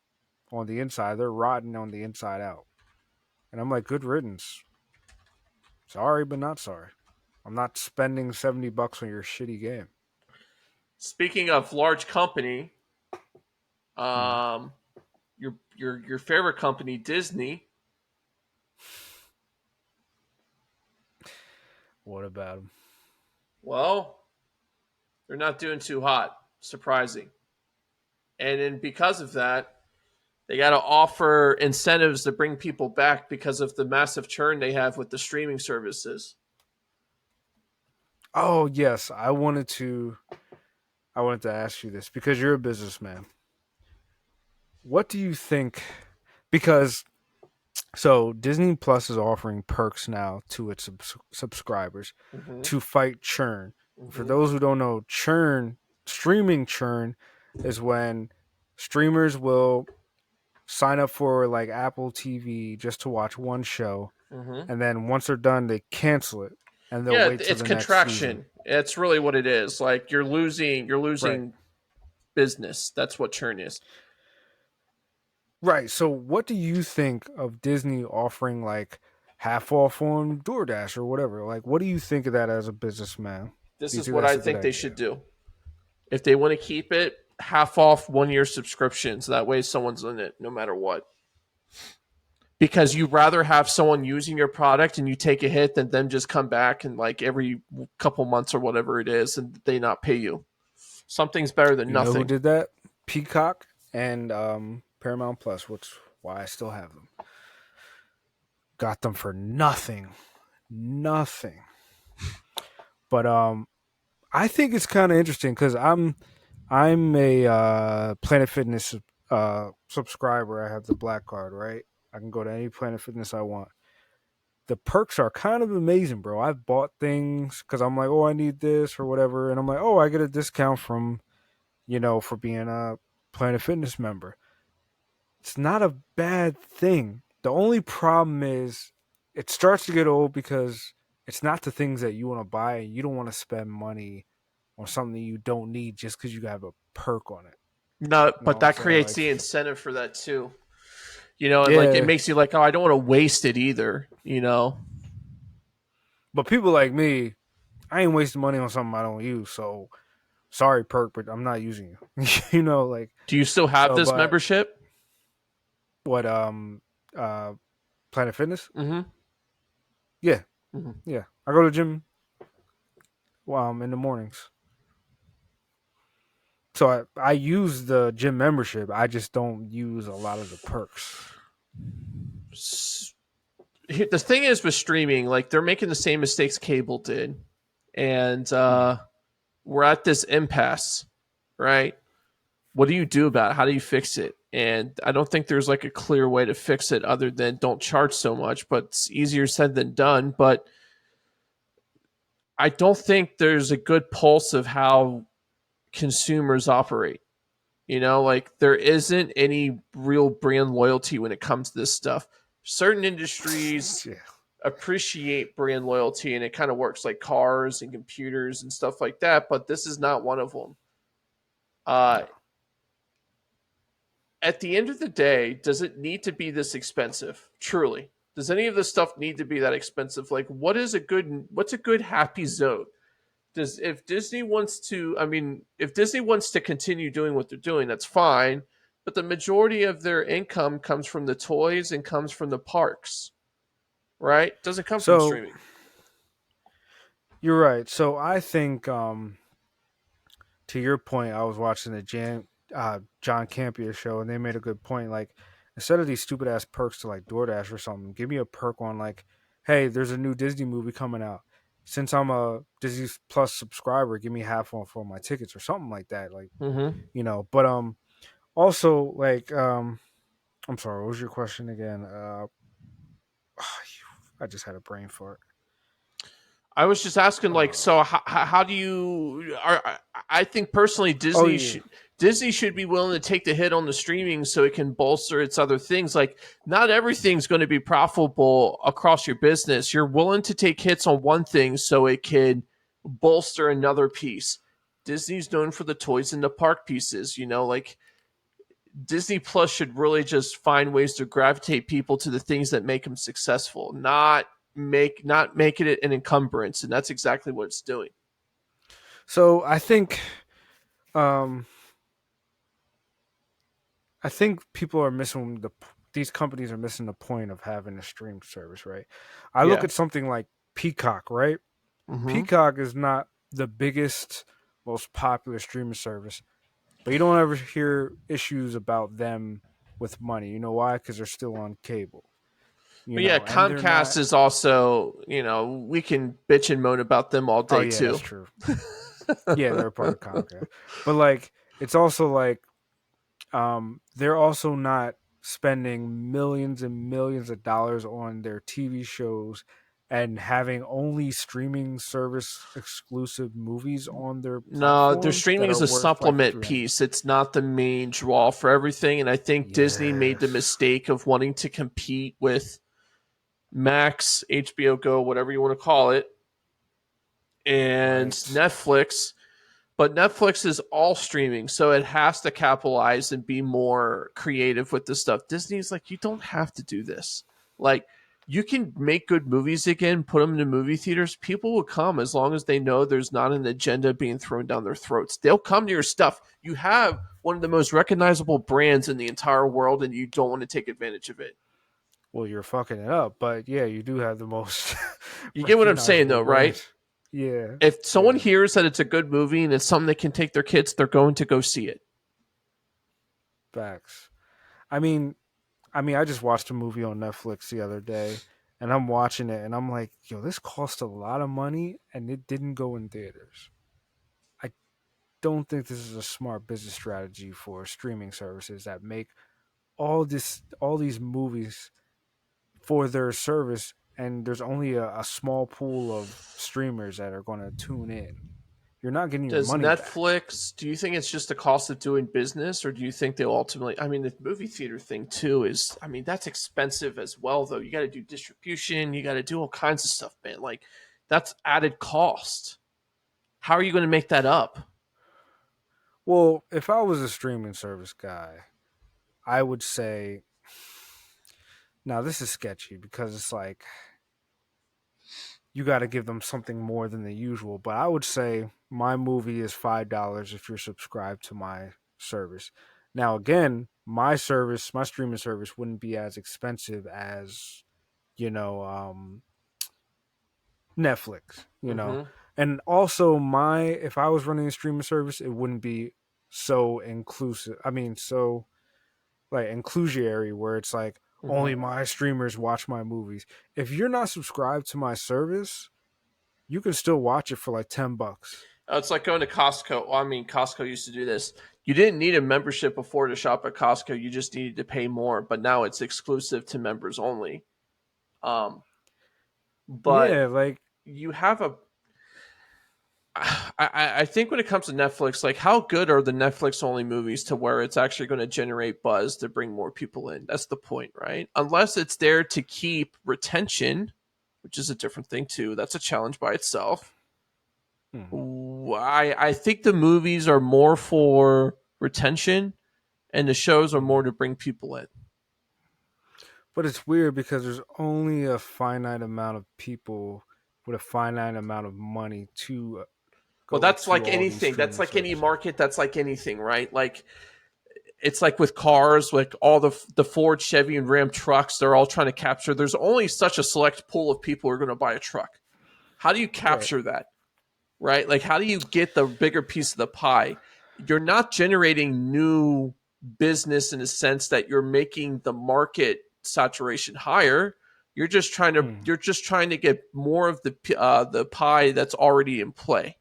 on the inside. They're rotten on the inside out. And I'm like, good riddance. Sorry, but not sorry. I'm not spending $70 on your shitty game. Speaking of large company, Hmm. um, your favorite company, Disney. What about them? Well, they're not doing too hot. Surprising. And then because of that, they got to offer incentives to bring people back because of the massive churn they have with the streaming services. Oh yes, I wanted to ask you this because you're a businessman. What do you think? Because so Disney Plus is offering perks now to its subscribers Mm-hmm. to fight churn. For Mm-hmm. those who don't know, streaming churn, is when streamers will sign up for like Apple TV just to watch one show, Mm-hmm. and then once they're done, they cancel it and they'll Yeah, wait till it's the next season. contraction. It's really what it is. Like you're Right. losing business. That's what churn is. Right. So, what do you think of Disney offering like half off on DoorDash or whatever? Like, what do you think of that as a businessman? This Do you is think what that's I a good think they idea? should do. If they want to keep it, half off 1 year subscriptions. That way someone's in it no matter what. Because you'd rather have someone using your product and you take a hit than them just come back and like every couple months or whatever it is and they not pay you. Something's better than You know who nothing. did that? Peacock and Paramount Plus, which why I still have them. Got them for nothing, nothing. But I think it's kind of interesting because I'm a Planet Fitness subscriber. I have the black card, right? I can go to any Planet Fitness I want. The perks are kind of amazing, bro. I've bought things because I'm like, oh, I need this or whatever, and I'm like, oh, I get a discount from for being a Planet Fitness member. It's not a bad thing. The only problem is it starts to get old because it's not the things that you want to buy. You don't want to spend money on something you don't need just because you have a perk on it. No, You know but what I'm that saying? creates Like, the incentive for that too. And like it yeah, makes you like, oh, I don't want to waste it either. but people like me, I ain't wasting money on something I don't use. So sorry, perk, but I'm not using you. Like Do you still have so. this But membership? what uh Planet Fitness? Mm-hmm. Yeah, Mm-hmm. yeah. I go to the gym in the mornings. So I use the gym membership. I just don't use a lot of the perks. The thing is with streaming, like they're making the same mistakes cable did, and Hmm. we're at this impasse, right? What do you do about it? How do you fix it? And I don't think there's like a clear way to fix it other than don't charge so much, but it's easier said than done. But I don't think there's a good pulse of how consumers operate. You know, like there isn't any real brand loyalty when it comes to this stuff. Certain industries Yeah. appreciate brand loyalty and it kind of works like cars and computers and stuff like that, but this is not one of them. Uh, No. at the end of the day, does it need to be this expensive? Truly. Does any of this stuff need to be that expensive? Like what's a good happy zone? Does if Disney wants to, I mean, if Disney wants to continue doing what they're doing, that's fine, but the majority of their income comes from the toys and comes from the parks, right? Doesn't come from So streaming. you're right. So I think to your point, I was watching the John Campea show, and they made a good point. Like, instead of these stupid ass perks to like DoorDash or something, give me a perk on like, hey, there's a new Disney movie coming out. Since I'm a Disney Plus subscriber, give me half on for my tickets or something like that. Like, Mm-hmm. but also like I'm sorry, what was your question again? I just had a brain fart. I was just asking, like, Uh, so how do you? I think personally, oh yeah. Disney should be willing to take the hit on the streaming so it can bolster its other things. Like, not everything's going to be profitable across your business. You're willing to take hits on one thing so it can bolster another piece. Disney's known for the toys and the park pieces. You know, like Disney Plus should really just find ways to gravitate people to the things that make them successful, not make it an encumbrance, and that's exactly what it's doing. So um I think people are missing these companies are missing the point of having a stream service, right? I look Yeah. at something like Peacock, right? Mm-hmm. Peacock is not the biggest, most popular streaming service, but you don't ever hear issues about them with money. You know why? Because they're still on cable, But yeah, and they're Comcast not. is also, we can bitch and moan about them all Oh day yeah, that's too. true. Yeah, they're a part of Comcast, but like it's also like they're also not spending millions and millions of dollars on their TV shows and having only streaming service exclusive movies on their No, their platforms that streaming are is a worth like supplement 300. piece. It's not the main draw for everything. And I think Disney made the Yes. mistake of wanting to compete with Max, HBO Go, whatever you want to call it, and Right. Netflix. But Netflix is all streaming, so it has to capitalize and be more creative with this stuff. Disney's like, you don't have to do this. Like, you can make good movies again, put them in the movie theaters. People will come as long as they know there's not an agenda being thrown down their throats. They'll come to your stuff. You have one of the most recognizable brands in the entire world, and you don't want to take advantage of it. Well, you're fucking it up, but yeah, you do have the most You get what I'm saying, recognizable though, right? brands. Yeah. If someone Yeah. hears that it's a good movie and it's something they can take their kids, they're going to go see it. Facts. I mean, I just watched a movie on Netflix the other day, and I'm watching it, and I'm like, yo, this cost a lot of money, and it didn't go in theaters. I don't think this is a smart business strategy for streaming services that make all these movies for their service, and there's only a small pool of streamers that are going to tune in. You're not getting your Does money back. Netflix, do you think it's just the cost of doing business, or do you think they'll ultimately, I mean, the movie theater thing too is, I mean, that's expensive as well, though. You got to do distribution, you got to do all kinds of stuff, man. Like, that's added cost. How are you going to make that up? Well, if I was a streaming service guy, I would say, now this is sketchy because it's like you got to give them something more than the usual. But I would say my movie is $5 if you're subscribed to my service. Now, again, my streaming service wouldn't be as expensive as you know Netflix. Mm-hmm. And also my if I was running a streaming service, it wouldn't be so inclusive. I mean, so like inclusionary where it's like only Mm-hmm. my streamers watch my movies. If you're not subscribed to my service, you can still watch it for like $10. It's like going to Costco. Well, I mean, Costco used to do this. You didn't need a membership before to shop at Costco. You just needed to pay more, but now it's exclusive to members only. Um, but Yeah, like you have a I think when it comes to Netflix, like how good are the Netflix only movies to where it's actually going to generate buzz to bring more people in? That's the point, right? Unless it's there to keep retention, which is a different thing too. That's a challenge by itself. Hmm. I think the movies are more for retention, and the shows are more Hmm. to bring people in. But it's weird because there's only a finite amount of people with a finite amount of money to Well, go that's to like all these anything. That's streaming like any services. market. That's like anything, right? Like it's like with cars, like all the Ford, Chevy, and Ram trucks. They're all trying to capture. There's only such a select pool of people who are going to buy a truck. How do you Right. capture that? Right? Like, how do you get the bigger piece of the pie? You're not generating new business in the sense that you're making the market saturation higher. Hmm. You're just trying to get more of the pie that's already in play.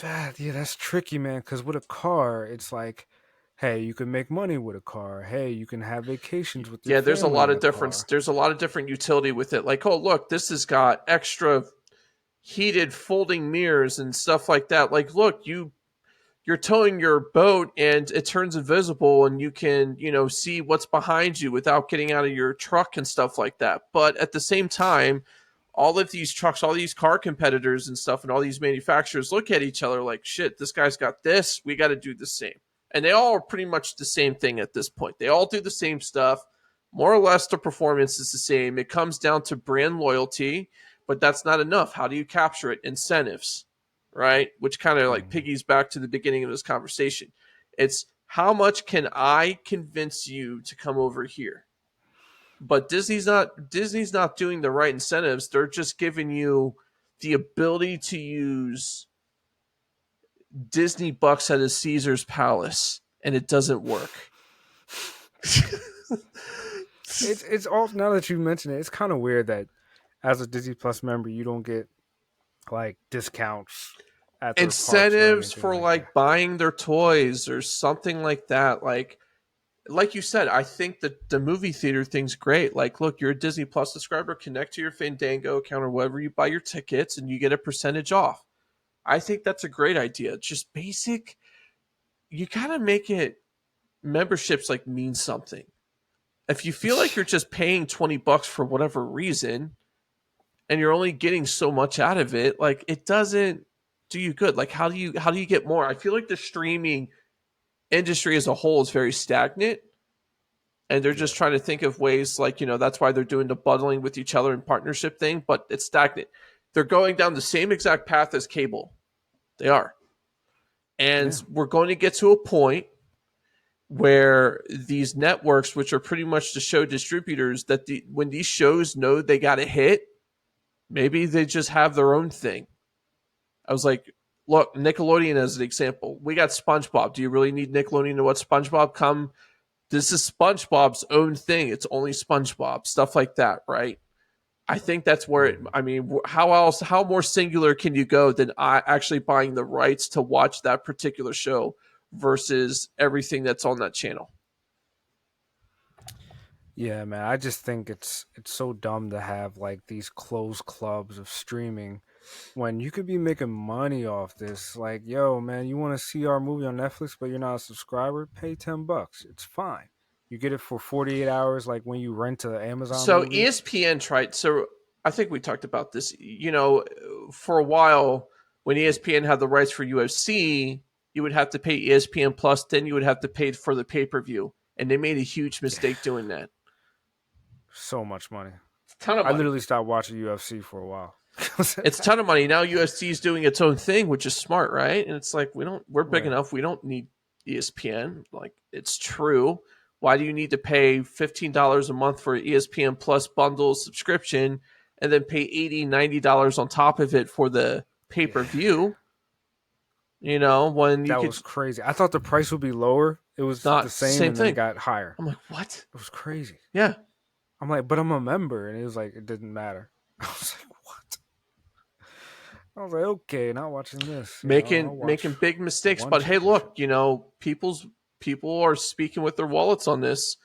Yeah, that's tricky, man. Because with a car, it's like, hey, you can make money with a car. Hey, you can have vacations with your Yeah, there's a family lot in of a difference. car. There's a lot of different utility with it. Like, oh look, this has got extra heated folding mirrors and stuff like that. Like, look, you're towing your boat and it turns invisible and you can, see what's behind you without getting out of your truck and stuff like that. But at the same time, all of these trucks, all these car competitors and stuff, and all these manufacturers look at each other like, shit, this guy's got this. We got to do the same. And they all are pretty much the same thing at this point. They all do the same stuff. More or less, the performance is the same. It comes down to brand loyalty, but that's not enough. How do you capture it? Incentives, right? Which kind of like Hmm. piggies back to the beginning of this conversation. It's how much can I convince you to come over here? But Disney's not doing the right incentives. They're just giving you the ability to use Disney bucks at a Caesar's Palace, and it doesn't work. It's all now that you mention it. It's kind of weird that as a Disney Plus member, you don't get like discounts at their parks or Incentives anything for like that. like buying their toys or something like that. Like you said, I think that the movie theater thing's great. Like, look, you're a Disney Plus subscriber, connect to your Fandango account or wherever you buy your tickets, and you get a percentage off. I think that's a great idea. It's just basic. You gotta make it memberships like mean something. If you feel like you're just paying $20 for whatever reason and you're only getting so much out of it, like it doesn't do you good. Like how do you get more? I feel like the streaming industry as a whole is very stagnant and they're Yeah, just trying to think of ways like, that's why they're doing the bundling with each other and partnership thing, but it's stagnant. They're going down the same exact path as cable. They are. And yeah, we're going to get to a point where these networks, which are pretty much the show distributors, that when these shows know they got a hit, maybe they just have their own thing. I was like, look, Nickelodeon as an example. We got SpongeBob. Do you really need Nickelodeon to watch SpongeBob? Come, this is SpongeBob's own thing. It's only SpongeBob, stuff like that, right? I think that's where mm. I mean, how more singular can you go than actually buying the rights to watch that particular show versus everything that's on that channel? Yeah, man. I just think it's so dumb to have like these closed clubs of streaming when you could be making money off this. Like, yo, man, you want to see our movie on Netflix, but you're not a subscriber? Pay $10. It's fine. You get it for 48 hours, like when you rent an Amazon So movie. ESPN tried. So I think we talked about this. For a while when ESPN had the rights for UFC, you would have to pay ESPN Plus. Then you would have to pay for the pay per view, and they made a huge Yeah, mistake doing that. so much money. It's a ton of I money. literally stopped watching UFC for a while. 'Cause of It's a that. ton of money. Now UFC is doing its own thing, which is smart, right? And it's like we're big Right. enough. We don't need ESPN. Like it's true. Why do you need to pay $15 a month for an ESPN Plus bundle subscription and then pay $80, $90 on top of it for the pay Yeah. per view? When you That could was crazy. I thought the price would be lower. It was the not same same and then it thing. got higher. I'm like, what? It was crazy. Yeah, I'm like, but I'm a member. And it was like, it didn't matter. I was like, what? I was like, okay, not watching this. I'll watch making big mistakes. one But hey, championship. look, people are speaking with their wallets on this,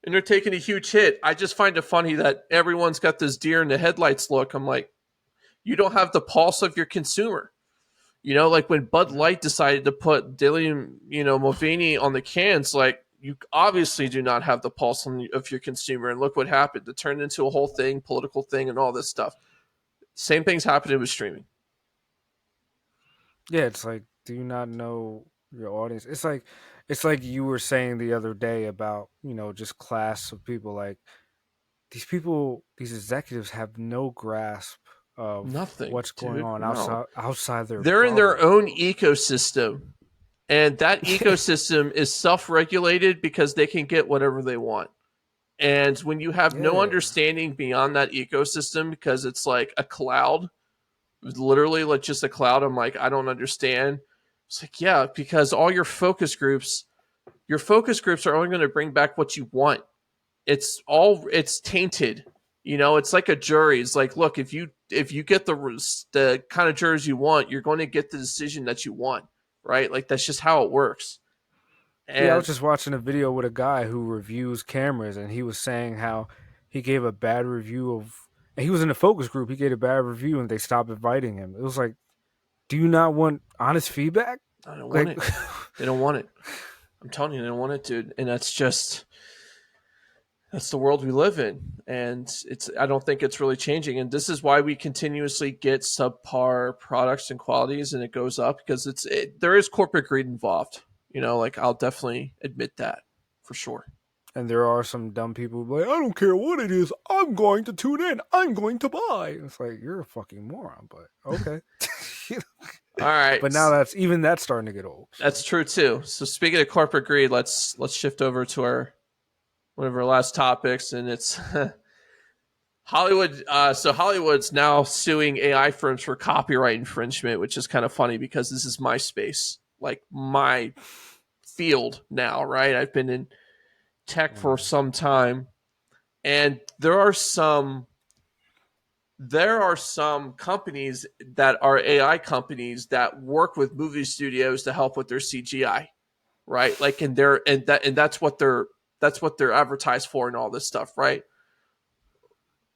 and they're taking a huge hit. I just find it funny that everyone's got this deer in the headlights look. I'm like, You don't have the pulse of your consumer. Like when Bud Light decided to put Dillian, Mulvaney on the cans, like you obviously do not have the pulse of your consumer. And look what happened. It turned into a whole thing, political thing, and all this stuff. Same thing's happening with streaming. Yeah, it's like, do you not know your audience? It's like you were saying the other day about, just class of people. Like, these people, these executives have no grasp of Nothing, what's going dude. on No. outside their They're in their bubble. own ecosystem. And that ecosystem is self regulated because they can get whatever they want. And when you have no Yeah. understanding beyond that ecosystem, because it's like a cloud, literally like just a cloud, I'm like, I don't understand. It's like, yeah, because all your focus groups are only going to bring back what you want. It's tainted. It's like a jury. It's like, look, if you get the kind of jurors you want, you're going to get the decision that you want, right? Like that's just how it works. Yeah, I was And just watching a video with a guy who reviews cameras, and he was saying how he gave a bad review of, and he was in a focus group. He gave a bad review, and they stopped inviting him. It was like, do you not want honest feedback? I don't want Like, it. They don't want it. I'm telling you, they don't want it, dude. And that's the world we live in, and I don't think it's really changing. And this is why we continuously get subpar products and qualities, and it goes up because there is corporate greed involved. Like I'll definitely admit that for sure. and there are some dumb people who are like, I don't care what it is. I'm going to tune in. I'm going to buy. And it's like, you're a fucking moron, but okay. All right, But now that's starting to get old. that's So true too. So speaking of corporate greed, let's shift over to our one of our last topics, and it's Hollywood. So Hollywood's now suing AI firms for copyright infringement, which is kind of funny because this is my space, like my field now, right? I've been in tech for mm, some time, and there are some companies that are AI companies that work with movie studios to help with their CGI, right? Like, and that's what they're advertised for and all this stuff, right?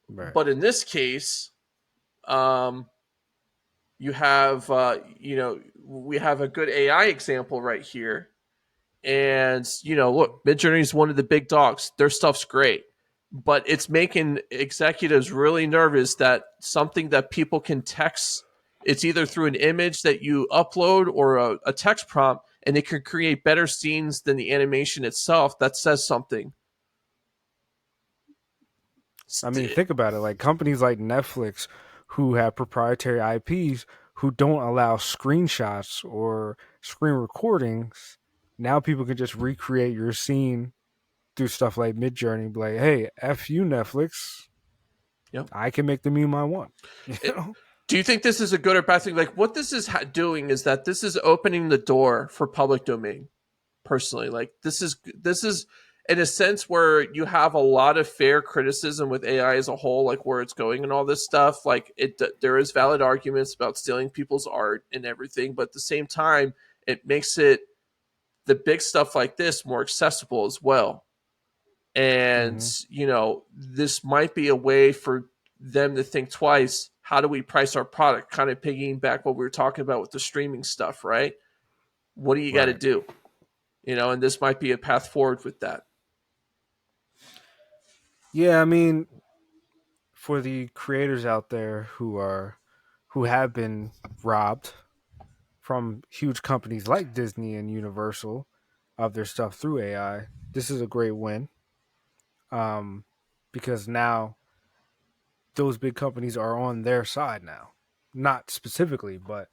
right. But in this case, um, you have we have a good AI example right here. And look, Midjourney is one of the big dogs. Their stuff's great, but it's making executives really nervous that something that people can text, it's either through an image that you upload or a text prompt, and it can create better scenes than the animation itself that says something. I mean, think about it. Like companies like Netflix, who have proprietary IPs, who don't allow screenshots or screen recordings. Now people can just recreate your scene through stuff like Midjourney. Be like, hey, f you, Netflix. Yep. I can make the meme I want. You It, know? do you think this is a good or bad thing? Like, what this is doing is that this is opening the door for public domain. Personally, like this is in a sense where you have a lot of fair criticism with AI as a whole, like where it's going and all this stuff. Like there is valid arguments about stealing people's art and everything, but at the same time, it makes it the big stuff like this more accessible as well. And Mm-hmm. this might be a way for them to think twice. How do we price our product? Kind of piggying back what we were talking about with the streaming stuff, right? What do you got to Right. do? And this might be a path forward with that. Yeah, I mean, for the creators out there who have been robbed from huge companies like Disney and Universal of their stuff through AI, this is a great win. Um, because now those big companies are on their side now. Not specifically, but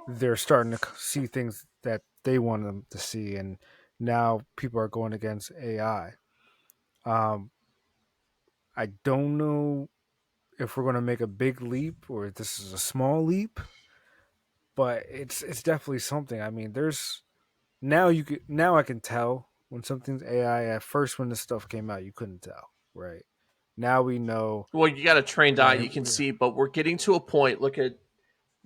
they're starting to see things that they want them to see, and now people are going against AI. I don't know if we're going to make a big leap or if this is a small leap, but it's definitely something. I mean, there's now I can tell when something's AI. At first, when this stuff came out, you couldn't tell, right? Now we know. Well, you got a trained eye, Like, you can see, but we're getting to a point. Look at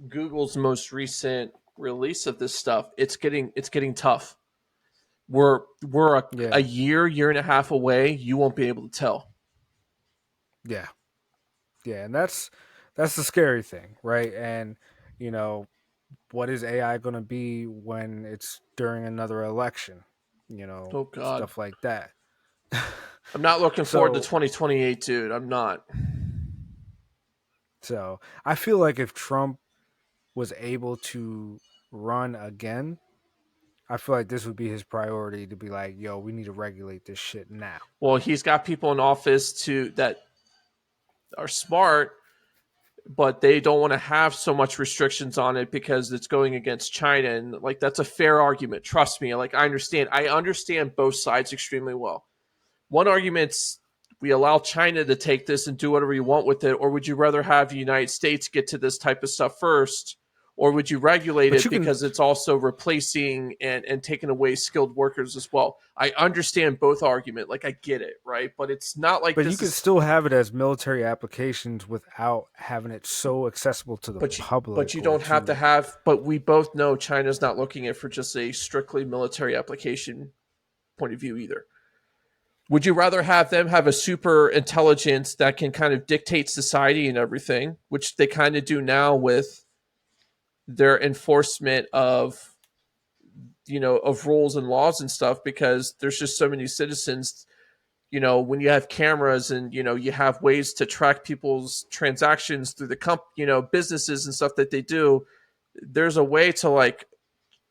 Google's most recent release of this stuff. It's getting tough. We're a yeah, year and a half away. You won't be able to tell. yeah, yeah, and that's the scary thing, right? And you know, what is AI going to be when it's during another election? You know, Oh God, stuff like that. I'm not looking forward to so 2028, dude. I'm not. so I feel like if Trump was able to run again, I feel like this would be his priority to be like, yo, we need to regulate this shit now. Well, he's got people in office to that are smart, but they don't want to have so much restrictions on it because it's going against China. And like that's a fair argument. Trust me. Like I understand both sides extremely well. One argument's we allow China to take this and do whatever you want with it, or would you rather have the United States get to this type of stuff first? Or would you regulate But it you can because it's also replacing and taking away skilled workers as well? I understand both argument, like I get it, right? But it's not like but you this can is still have it as military applications without having it so accessible to the but you public or don't have to to. have but we both know China's not looking at it for just a strictly military application point of view either. Would you rather have them have a super intelligence that can kind of dictate society and everything, which they kind of do now with their enforcement of of rules and laws and stuff because there's just so many citizens. When you have cameras and you have ways to track people's transactions through the businesses and stuff that they do, there's a way to like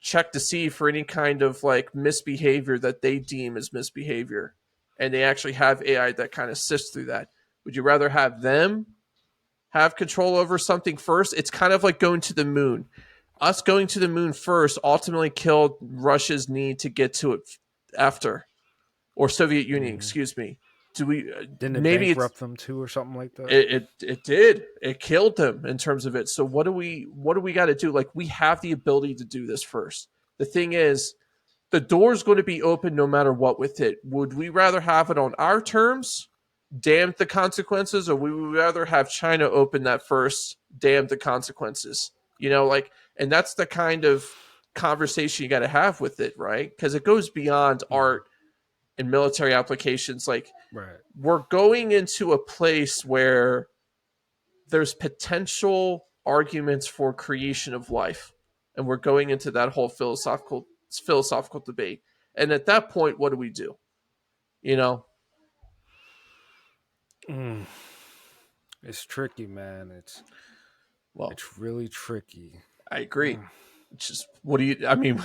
check to see for any kind of like misbehavior that they deem as misbehavior. And they actually have AI that kind of sifts through that. Would you rather have them have control over something first? It's kind of like going to the moon. Us going to the moon first ultimately killed Russia's need to get to it after, or Soviet Union, Mhm. excuse me. Do we Didn't it maybe bankrupt them too, or something like that? it did. It killed them in terms of it. So what do we got to do? Like we have the ability to do this first. The thing is, the door's going to be open no matter what with it. Would we rather have it on our terms, damn the consequences, or we would rather have China open that first, damn the consequences? And that's the kind of conversation you got to have with it, right? Because it goes beyond Mhm. art and military applications. Like Right. we're going into a place where there's potential arguments for creation of life, and we're going into that whole philosophical debate. And at that point, what do we do? You know, Mm. It's tricky, man. well, It's really tricky. I agree. Mm. It's just what do you? I mean,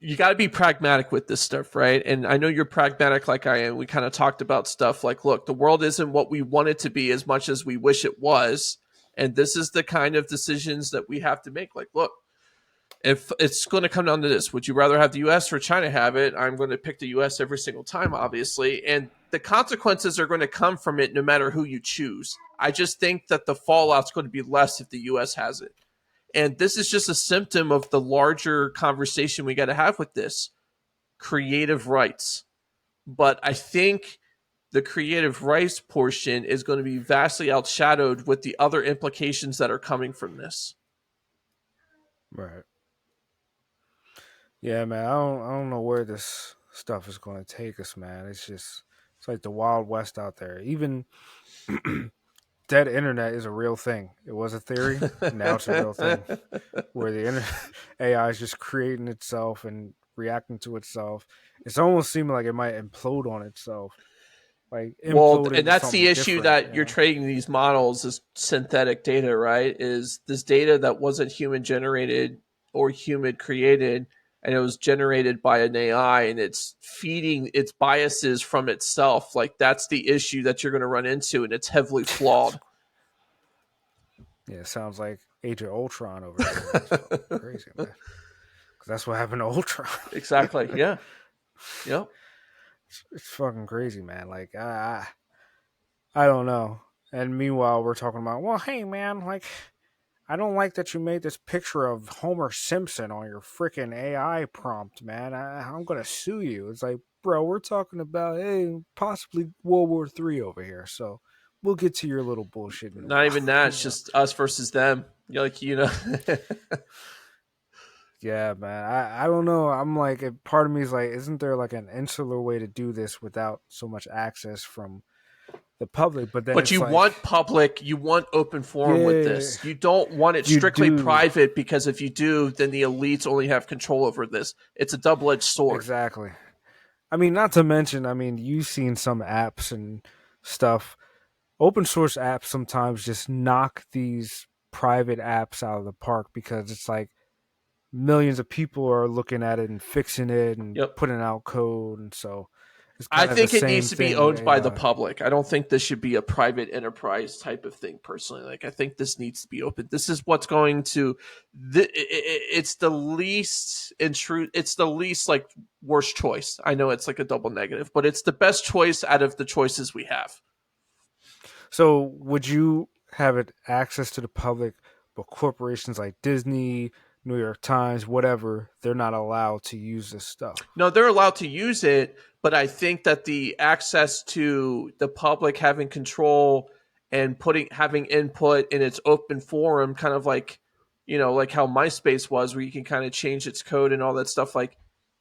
you got to be pragmatic with this stuff, right? And I know you're pragmatic like I am. We kind of talked about stuff like, look, the world isn't what we want it to be as much as we wish it was. And this is the kind of decisions that we have to make. Like, look, if it's going to come down to this, would you rather have the US or China have it? I'm going to pick the US every single time, obviously. And the consequences are going to come from it no matter who you choose. I just think that the fallout's going to be less if the US has it. And this is just a symptom of the larger conversation we got to have with this creative rights. But I think the creative rights portion is going to be vastly outshadowed with the other implications that are coming from this. Right. Yeah, man. I don't know where this stuff is going to take us, man. It's like the Wild West out there. Even dead internet is a real thing. It was a theory. Now it's a real thing where the internet AI is just creating itself and reacting to itself. It's almost seeming like it might implode on itself, like Well, implode and into that's the something issue different. that you're trading these models as synthetic data, right? Is this data that wasn't human generated or human created, and it was generated by an AI, and it's feeding its biases from itself. Like that's the issue that you're going to run into, and it's heavily flawed. Yeah, it sounds like Age of Ultron over here, man. It's fucking crazy, man. Because that's what happened to Ultron. Exactly. Yeah. Yep. It's fucking crazy, man. Like I don't know. And meanwhile, we're talking about, well, hey, man, like I don't like that you made this picture of Homer Simpson on your freaking AI prompt, man. I'm gonna sue you. It's like, bro, we're talking about hey, possibly World War III over here. So we'll get to your little bullshit in a Not while. even that. You It's know? just us versus them. You're like, Yeah, man. I don't know. I'm like, part of me is like, isn't there like an insular way to do this without so much access from the public, but then But it's you like, want public, you want open forum with yeah, this. You don't want it you strictly do. private because if you do, then the elites only have control over this. It's a double edged sword. Exactly. I mean, not to mention, I mean, you've seen some apps and stuff. Open source apps sometimes just knock these private apps out of the park because it's like millions of people are looking at it and fixing it and Yep. putting out code, and so it's I kind of the think it same needs to be thing with owned by the AI. public. I don't think this should be a private enterprise type of thing. Personally, like I think this needs to be open. This is what's going to. It's the least intrude. It's the least like worst choice. I know it's like a double negative, but it's the best choice out of the choices we have. So, would you have it access to the public, but corporations like Disney, New York Times, whatever, they're not allowed to use this stuff? No, they're allowed to use it, but I think that the access to the public having control and putting having input in its open forum, kind of like like how MySpace was, where you can kind of change its code and all that stuff. Like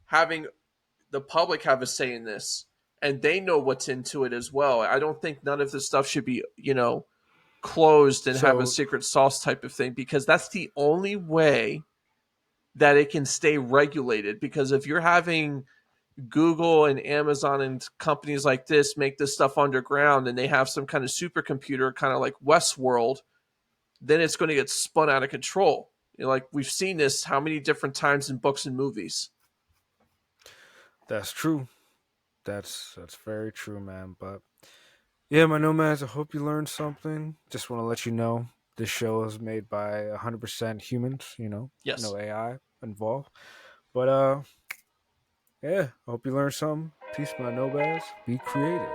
having the public have a say in this, and they know what's into it as well. I don't think none of this stuff should be closed and have a So, secret sauce type of thing because that's the only way that it can stay regulated. Because if you're having Google and Amazon and companies like this make this stuff underground and they have some kind of supercomputer, kind of like Westworld, then it's going to get spun out of control. Like we've seen this how many different times in books and movies. that's true. That's very true, man. But yeah, my nomads, I hope you learned something. Just want to let you know this show is made by 100% humans, Yes. no AI involved. But yeah, I hope you learned something. Peace, my nomads. Be creative.